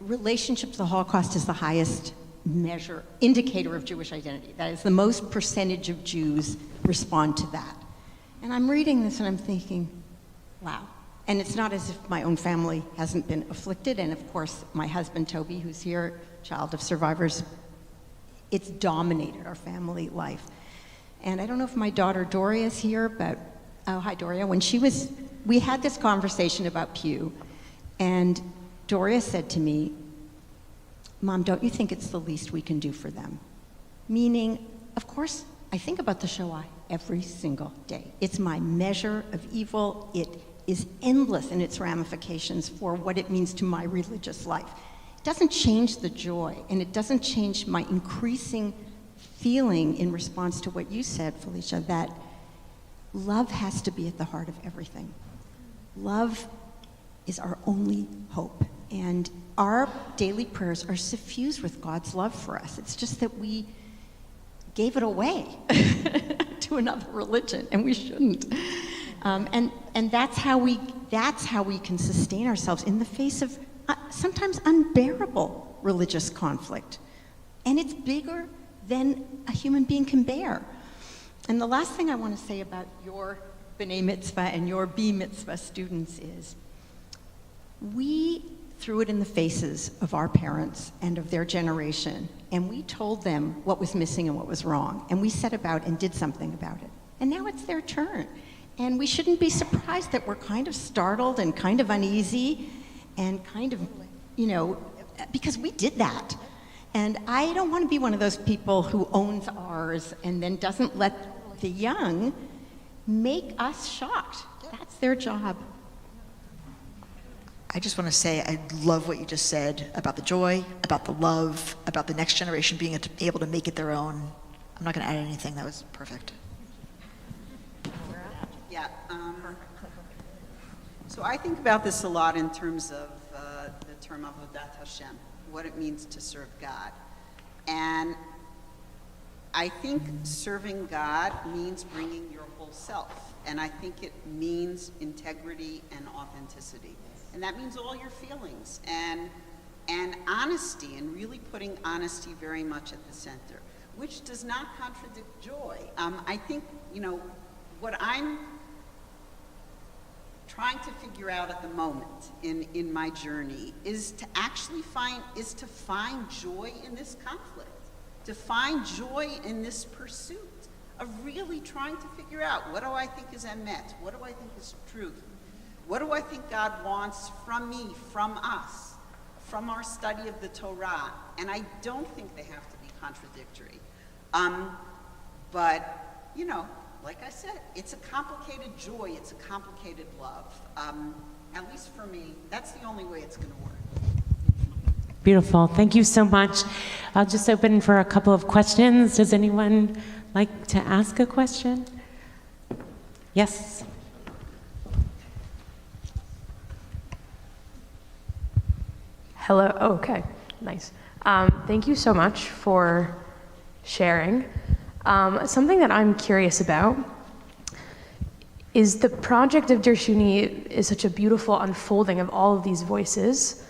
relationship to the Holocaust is the highest indicator of Jewish identity. That is, the most percentage of Jews respond to that. And I'm reading this and I'm thinking, wow. And it's not as if my own family hasn't been afflicted. And of course, my husband, Toby, who's here, child of survivors, it's dominated our family life. And I don't know if my daughter Doria is here, but, oh, hi Doria. We had this conversation about Pew, and Doria said to me, Mom, don't you think it's the least we can do for them? Meaning, of course, I think about the Shoah every single day. It's my measure of evil. It is endless in its ramifications for what it means to my religious life. It doesn't change the joy, and it doesn't change my increasing feeling in response to what you said, Felicia, that love has to be at the heart of everything. Love is our only hope, and our daily prayers are suffused with God's love for us. It's just that we gave it away to another religion, and we shouldn't. And that's how we can sustain ourselves in the face of sometimes unbearable religious conflict. And it's bigger than a human being can bear. And the last thing I want to say about your B'nai Mitzvah and your B Mitzvah students is, we threw it in the faces of our parents and of their generation, and we told them what was missing and what was wrong, and we set about and did something about it. And now it's their turn. And we shouldn't be surprised that we're kind of startled and kind of uneasy and kind of, because we did that. And I don't want to be one of those people who owns ours and then doesn't let the young make us shocked. That's their job. I just want to say I love what you just said about the joy, about the love, about the next generation being able to make it their own. I'm not going to add anything. That was perfect. Yeah. So I think about this a lot in terms of the term Avodat Hashem, what it means to serve God. And I think serving God means bringing your whole self. And I think it means integrity and authenticity. And that means all your feelings and honesty, and really putting honesty very much at the center, which does not contradict joy. I think, what I'm trying to figure out at the moment in my journey is to actually find joy in this conflict, to find joy in this pursuit of really trying to figure out, what do I think is emet? What do I think is truth? What do I think God wants from me, from us, from our study of the Torah? And I don't think they have to be contradictory. But, like I said, it's a complicated joy, it's a complicated love. At least for me, that's the only way it's going to work. Beautiful. Thank you so much. I'll just open for a couple of questions. Does anyone like to ask a question? Yes. Hello. Oh, okay. Nice. Thank you so much for sharing. Something that I'm curious about is the project of Dirshuni is such a beautiful unfolding of all of these voices.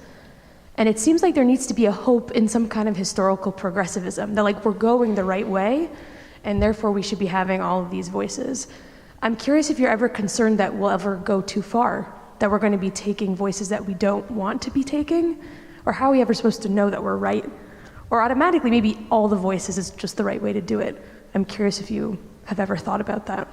And it seems like there needs to be a hope in some kind of historical progressivism, that we're going the right way, and therefore we should be having all of these voices. I'm curious if you're ever concerned that we'll ever go too far, that we're going to be taking voices that we don't want to be taking, or how are we ever supposed to know that we're right? Or automatically, maybe all the voices is just the right way to do it. I'm curious if you have ever thought about that.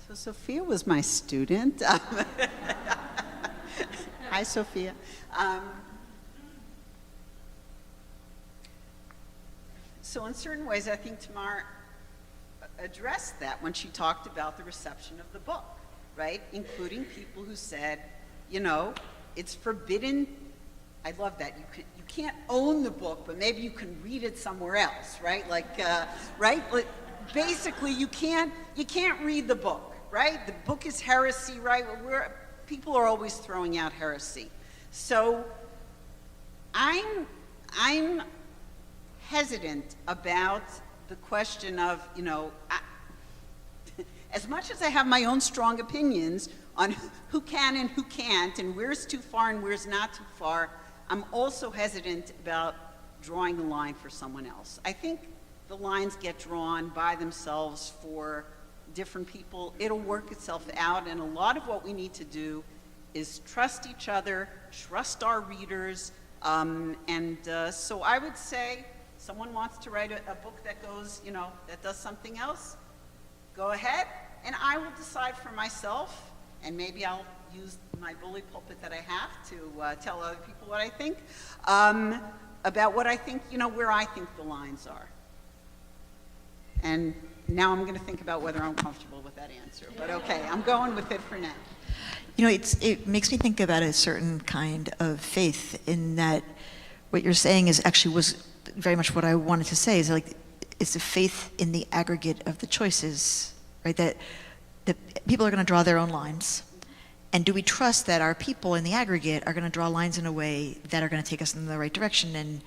So Sophia was my student. Hi, Sophia. So in certain ways, I think Tamar addressed that when she talked about the reception of the book, right? Including people who said, it's forbidden. I love that. You can't own the book, but maybe you can read it somewhere else, right? Right? Basically, you can't read the book, right? The book is heresy, right? People are always throwing out heresy. So I'm hesitant about the question of, as much as I have my own strong opinions on who can and who can't, and where's too far and where's not too far, I'm also hesitant about drawing the line for someone else. I think the lines get drawn by themselves for different people. It'll work itself out, and a lot of what we need to do is trust each other, trust our readers, so I would say, someone wants to write a book that goes, that does something else, go ahead, and I will decide for myself, and maybe I'll use my bully pulpit that I have to tell other people what I think, about what I think, where I think the lines are. And now I'm going to think about whether I'm comfortable with that answer, but okay, I'm going with it for now. It makes me think about a certain kind of faith in that what you're saying is actually was very much what I wanted to say, is like, it's a faith in the aggregate of the choices, right? That people are going to draw their own lines. And do we trust that our people in the aggregate are going to draw lines in a way that are going to take us in the right direction? And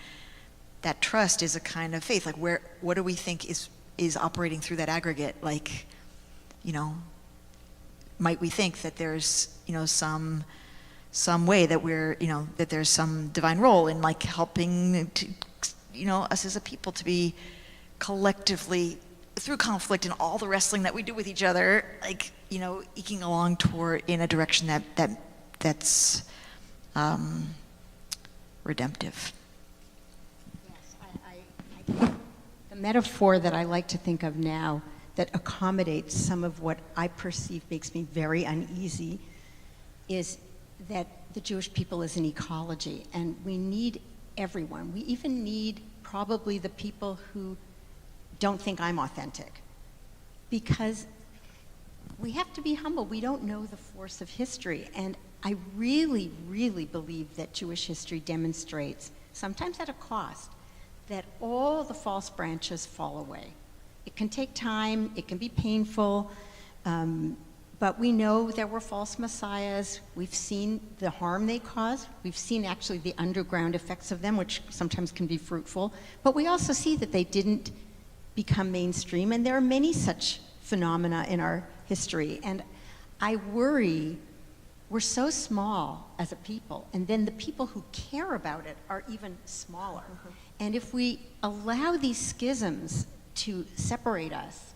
that trust is a kind of faith. Like, what do we think is operating through that aggregate? Like, might we think that there's, some way that we're, that there's some divine role in like helping to, us as a people to be collectively, through conflict and all the wrestling that we do with each other, like, eking along toward in a direction that's redemptive. Yes, I think the metaphor that I like to think of now that accommodates some of what I perceive makes me very uneasy is that the Jewish people is an ecology, and we need everyone. We even need probably the people who don't think I'm authentic, because we have to be humble. We don't know the force of history, and I really, really believe that Jewish history demonstrates, sometimes at a cost, that all the false branches fall away. It can take time, it can be painful, but we know there were false messiahs. We've seen the harm they cause. We've seen actually the underground effects of them, which sometimes can be fruitful. But we also see that they didn't become mainstream, and there are many such phenomena in our history. And I worry we're so small as a people, and then the people who care about it are even smaller. And if we allow these schisms to separate us,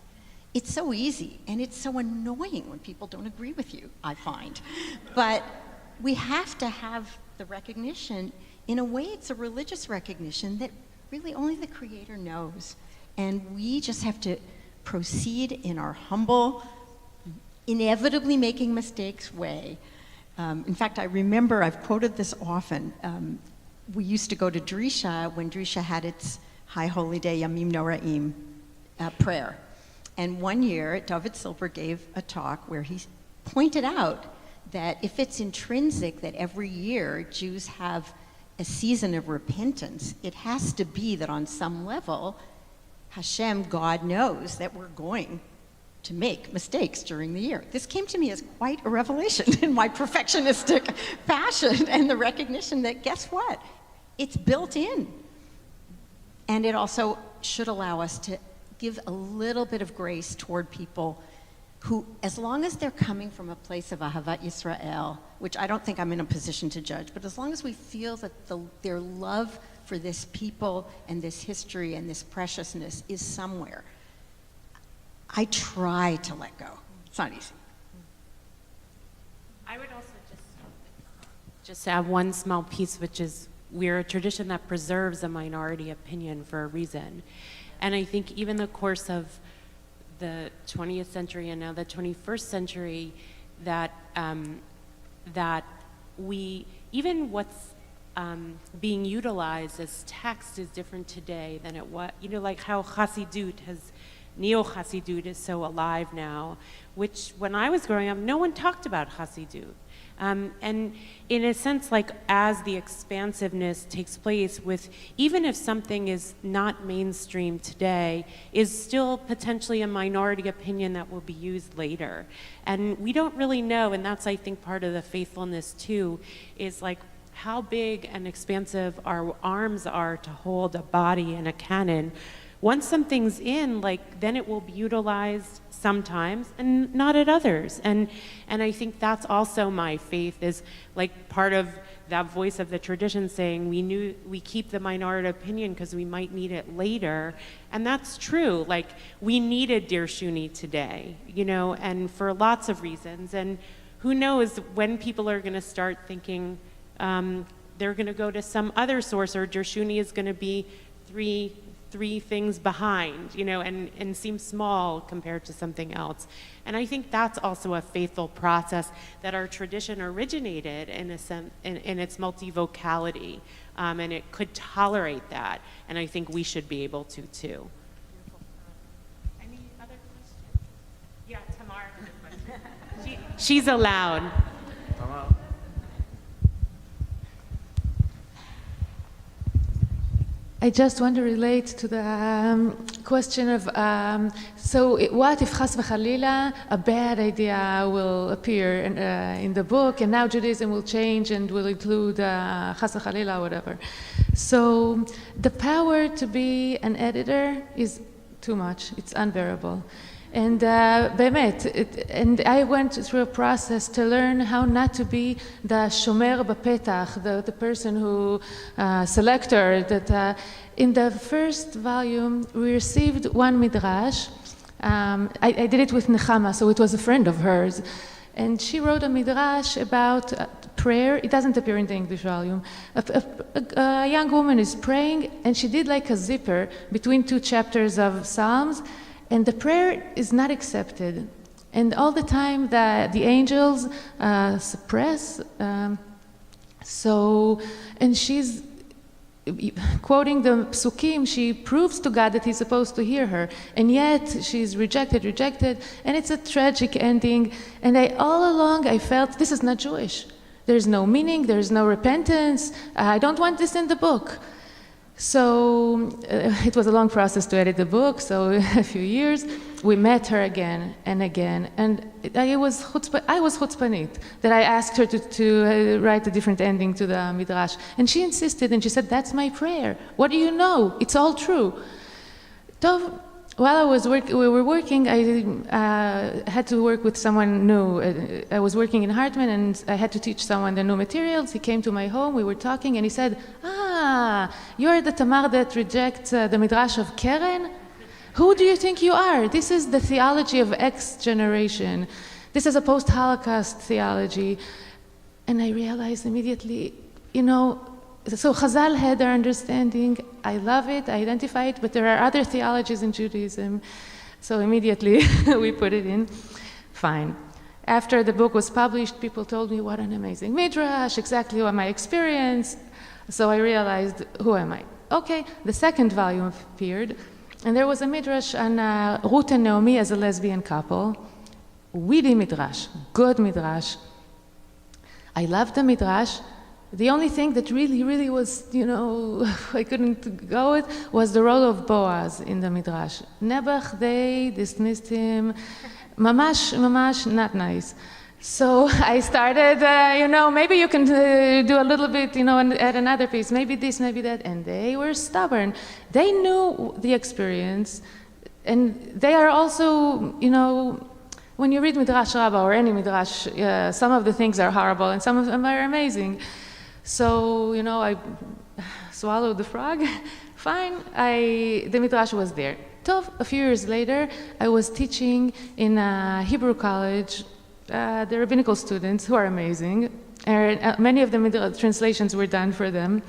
it's so easy, and it's so annoying when people don't agree with you, I find. But we have to have the recognition. In a way, it's a religious recognition that really only the Creator knows. And we just have to proceed in our humble, inevitably making mistakes way. In fact, I remember, I've quoted this often, we used to go to Drisha when Drisha had its High Holy Day, Yamim Noraim prayer. And one year, David Silber gave a talk where he pointed out that if it's intrinsic that every year Jews have a season of repentance, it has to be that on some level, Hashem, God, knows that we're going to make mistakes during the year. This came to me as quite a revelation in my perfectionistic fashion, and the recognition that, guess what? It's built in. And it also should allow us to give a little bit of grace toward people who, as long as they're coming from a place of Ahavat Yisrael, which I don't think I'm in a position to judge, but as long as we feel that their love for this people and this history and this preciousness is somewhere, I try to let go. It's not easy. I would also just add one small piece, which is we're a tradition that preserves a minority opinion for a reason. And I think even the course of the 20th century and now the 21st century, that we, even what's being utilized as text is different today than it was, like how Chassidut Neo-Chassidut is so alive now, which when I was growing up, no one talked about Chassidut. And in a sense, like as the expansiveness takes place with, even if something is not mainstream today, is still potentially a minority opinion that will be used later. And we don't really know, and that's, I think, part of the faithfulness too, is like how big and expansive our arms are to hold a body and a canon. Once something's in, like, then it will be utilized sometimes and not at others. And I think that's also my faith, is like part of that voice of the tradition saying we keep the minority opinion because we might need it later. And that's true. Like, we needed Dirshuni today, and for lots of reasons. And who knows when people are going to start thinking they're going to go to some other source, or Dirshuni is going to be three things behind, and seem small compared to something else. And I think that's also a faithful process that our tradition originated in its multivocality, and it could tolerate that. And I think we should be able to too. Any other questions? Yeah, Tamar has a question. She's allowed. I just want to relate to the question of, what if chas v'chalila, a bad idea will appear in the book, and now Judaism will change and will include chas v'chalila or whatever. So the power to be an editor is too much. It's unbearable. And and I went through a process to learn how not to be the shomer b'petach, the person who, selector, that in the first volume we received one midrash. I did it with Nechama, so it was a friend of hers. And she wrote a midrash about prayer. It doesn't appear in the English volume. A young woman is praying, and she did like a zipper between two chapters of Psalms, and the prayer is not accepted. And all the time the angels suppress. And she's quoting the psukim, she proves to God that he's supposed to hear her. And yet she's rejected. And it's a tragic ending. And all along I felt, this is not Jewish. There's no meaning, there's no repentance. I don't want this in the book. So it was a long process to edit the book, so a few years. We met her again and again, and I was chutzpanit that I asked her to write a different ending to the Midrash. And she insisted, and she said, that's my prayer. What do you know? It's all true. Tov, while we were working, I had to work with someone new. I was working in Hartman, and I had to teach someone the new materials. He came to my home, we were talking, and he said, you're the Tamar that rejects the Midrash of Keren? Who do you think you are? This is the theology of X generation. This is a post-Holocaust theology. And I realized immediately, so Chazal had their understanding. I love it, I identify it, but there are other theologies in Judaism. So immediately we put it in. Fine. After the book was published, people told me, what an amazing Midrash, exactly what my experience. So I realized, who am I? Okay, the second volume appeared, and there was a Midrash on Ruth and Naomi as a lesbian couple. Witty Midrash, good Midrash. I loved the Midrash. The only thing that really was, I couldn't go with, was the role of Boaz in the Midrash. Nebuch, they dismissed him. Mamash, not nice. So I started, maybe you can do a little bit, and add another piece, maybe this, maybe that. And they were stubborn. They knew the experience. And they are also, when you read Midrash Rabbah or any Midrash, some of the things are horrible and some of them are amazing. So, I swallowed the frog. Fine, the Midrash was there. Tov, a few years later, I was teaching in a Hebrew college, the rabbinical students, who are amazing. Many of the translations were done for them.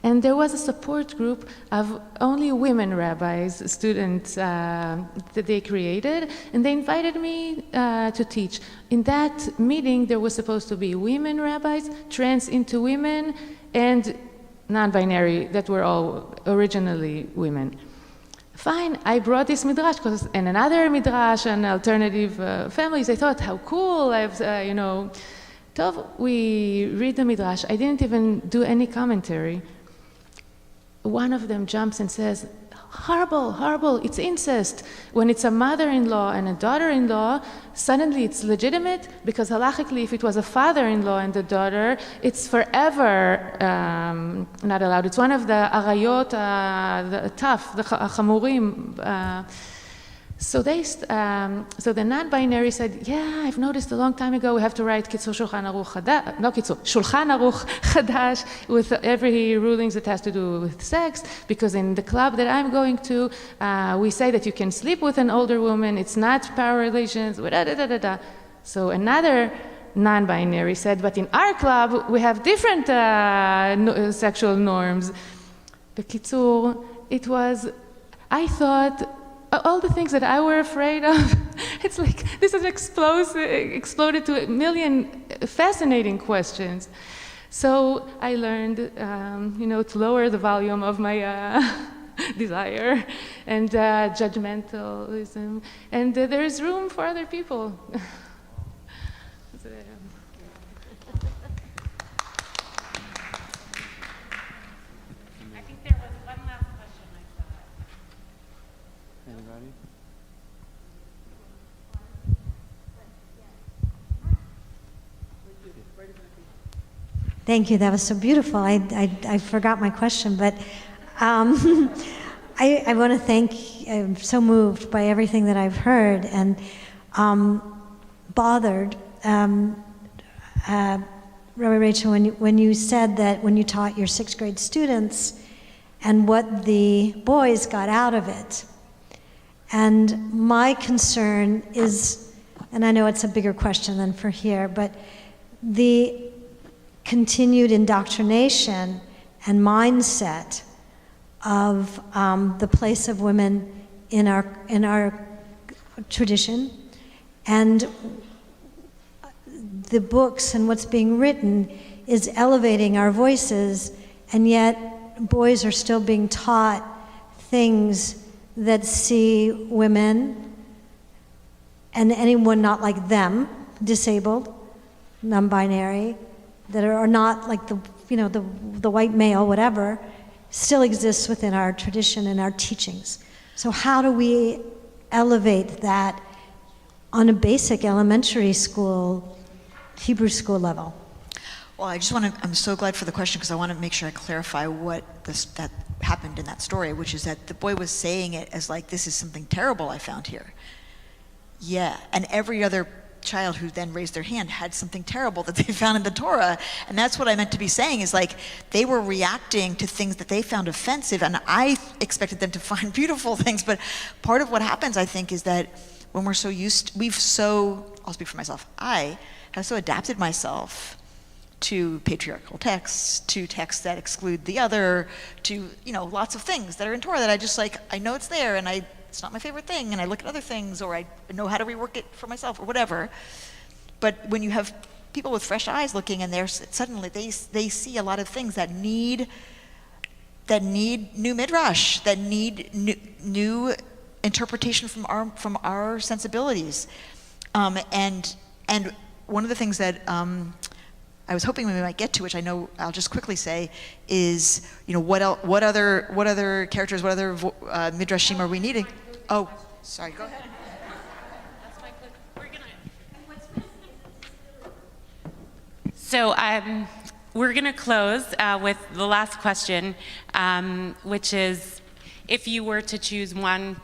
And there was a support group of only women rabbis, students that they created, and they invited me to teach. In that meeting, there was supposed to be women rabbis, trans into women, and non-binary that were all originally women. Fine, I brought this midrash, and another midrash on alternative families. I thought, how cool, Tov, we read the midrash. I didn't even do any commentary. One of them jumps and says, horrible, it's incest. When it's a mother-in-law and a daughter-in-law, suddenly it's legitimate, because halachically, if it was a father-in-law and a daughter, it's forever not allowed. It's one of the arayot, the tough, the chamurim. So the non-binary said, yeah, I've noticed a long time ago we have to write Kitzur Shulchan Aruch Chadash, no Kitzur, Shulchan Aruch Chadash, with every rulings that has to do with sex, because in the club that I'm going to, we say that you can sleep with an older woman, it's not power relations, da da da da da. So another non-binary said, but in our club we have different sexual norms. B'kitzur, it was, I thought, all the things that I were afraid of, it's like this has exploded to a million fascinating questions. So I learned, to lower the volume of my desire and judgmentalism, and there is room for other people. I think there was one last question I saw. Anybody? Thank you. That was so beautiful. I forgot my question, but I want to thank. I'm so moved by everything that I've heard and bothered. Rabbi Rachel, when you said that when you taught your sixth grade students and what the boys got out of it, and my concern is, and I know it's a bigger question than for here, but the continued indoctrination and mindset of the place of women in our tradition, and the books and what's being written is elevating our voices, and yet boys are still being taught things that see women and anyone not like them, disabled, non-binary, that are not like the white male, whatever, still exists within our tradition and our teachings. So how do we elevate that on a basic elementary school, Hebrew school level? Well, I'm so glad for the question, because I want to make sure I clarify that happened in that story, which is that the boy was saying it as like, this is something terrible I found here. Yeah, and every other child who then raised their hand had something terrible that they found in the Torah, and that's what I meant to be saying, is like they were reacting to things that they found offensive, and I expected them to find beautiful things. But part of what happens, I think, is that when we're so used, I'll speak for myself, I have so adapted myself to patriarchal texts, to texts that exclude the other, to lots of things that are in Torah that I just I know it's there, and it's not my favorite thing, and I look at other things, or I know how to rework it for myself, or whatever. But when you have people with fresh eyes looking, and suddenly they see a lot of things that need new midrash, that need new interpretation from our sensibilities, and one of the things that I was hoping we might get to, which I know I'll just quickly say, is what other characters, what other midrashim are we needing? Oh, sorry. Go ahead. That's my clip. So we're gonna close with the last question, which is, if you were to choose one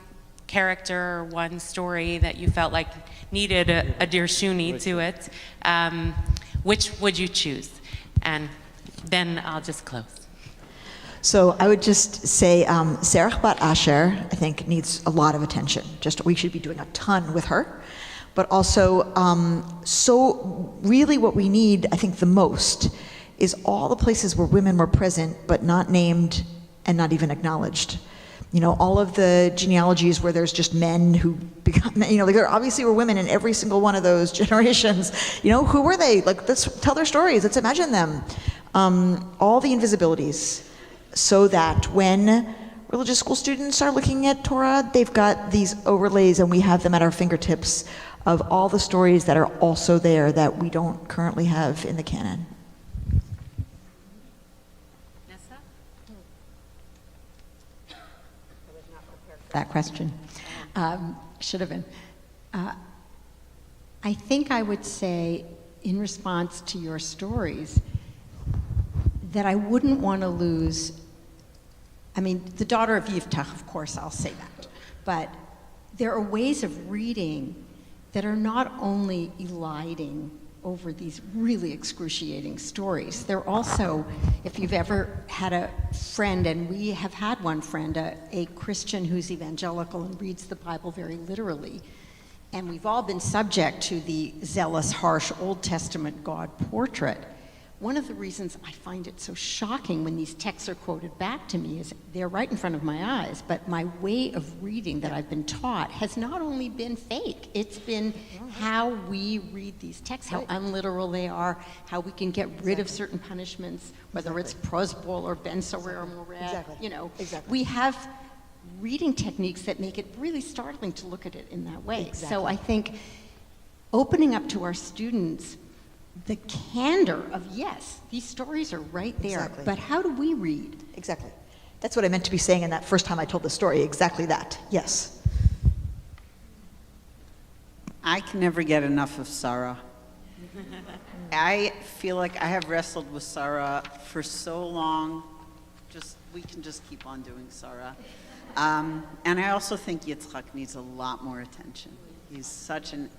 character or one story that you felt like needed a Dirshuni to it, which would you choose? And then I'll just close. So I would just say Serach Bat Asher, I think, needs a lot of attention. We should be doing a ton with her. But also, so really what we need, I think, the most is all the places where women were present but not named and not even acknowledged. All of the genealogies where there's just men who become, there obviously were women in every single one of those generations. Who were they? Let's tell their stories. Let's imagine them. All the invisibilities, so that when religious school students are looking at Torah, they've got these overlays, and we have them at our fingertips, of all the stories that are also there that we don't currently have in the canon. That question. Should have been. I think I would say, in response to your stories, that I wouldn't want to lose, the daughter of Yiftach, of course, I'll say that, but there are ways of reading that are not only eliding over these really excruciating stories. They're also, if you've ever had a friend, and we have had one friend, a Christian who's evangelical and reads the Bible very literally, And we've all been subject to the zealous, harsh Old Testament God portrait. One of the reasons I find it so shocking when these texts are quoted back to me is they're right in front of my eyes, but my way of reading that I've been taught has not only been fake, it's been how we read these texts, how unliteral they are, how we can get rid of certain punishments, whether it's prosbol or ben sorer or mored. You know, we have reading techniques that make it really startling to look at it in that way. So I think opening up to our students the candor of, yes, these stories are right there, but how do we read? Exactly. That's what I meant to be saying in that first time I told the story, exactly that, yes. I can never get enough of Sarah. I feel like I have wrestled with Sarah for so long. We can just keep on doing Sarah. And I also think Yitzchak needs a lot more attention. He's such an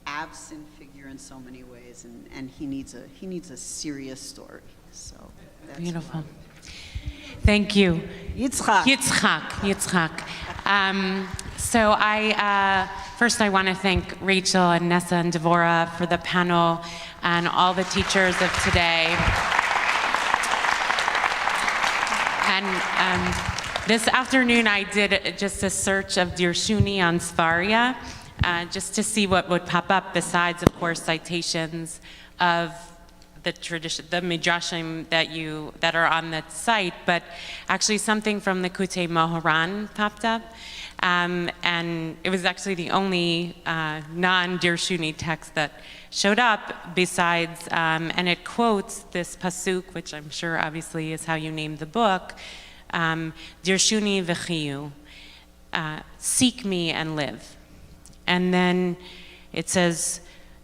absent figure in so many ways, and he needs a serious story. So that's beautiful. Thank you, Yitzchak. So first I want to thank Rachel and Nessa and Devorah for the panel and all the teachers of today. And this afternoon I did just a search of Dirshuni on Svaria, just to see what would pop up besides, of course, citations of the tradition, the Midrashim that are on the site, but actually something from the Kutei Moharan popped up. And it was actually the only non-Dirshuni text that showed up besides, and it quotes this pasuk, which I'm sure obviously is how you named the book, Dirshuni v'chiyu, seek me and live. And then it says,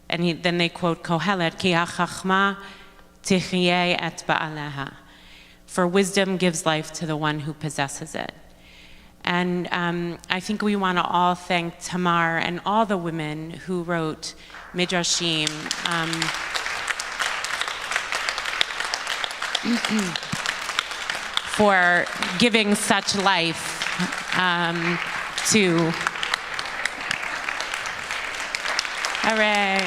then they quote Kohelet, Ki hachachma tichyeh et ba'aleha. For wisdom gives life to the one who possesses it. And I think we want to all thank Tamar and all the women who wrote Midrashim. For giving such life to. Hooray.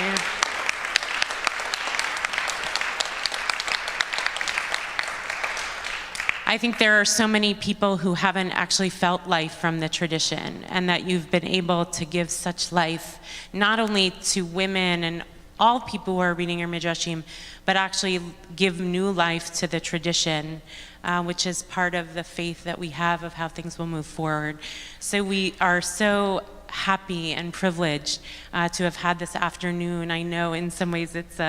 I think there are so many people who haven't actually felt life from the tradition, and that you've been able to give such life not only to women and all people who are reading your Midrashim, but actually give new life to the tradition, which is part of the faith that we have of how things will move forward. So we are so happy and privileged to have had this afternoon. I know in some ways it's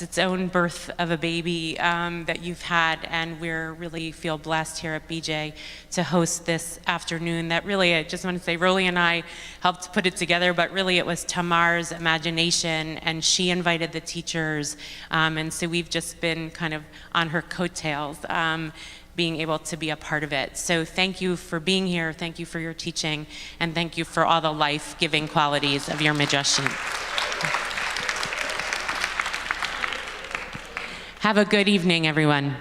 its own birth of a baby that you've had, and we're really feel blessed here at BJ to host this afternoon that really, I just want to say, Roli and I helped put it together, but really it was Tamar's imagination, and she invited the teachers, and so we've just been kind of on her coattails, being able to be a part of it. So thank you for being here, thank you for your teaching, and thank you for all the life-giving qualities of your Midrashim. Have a good evening, everyone.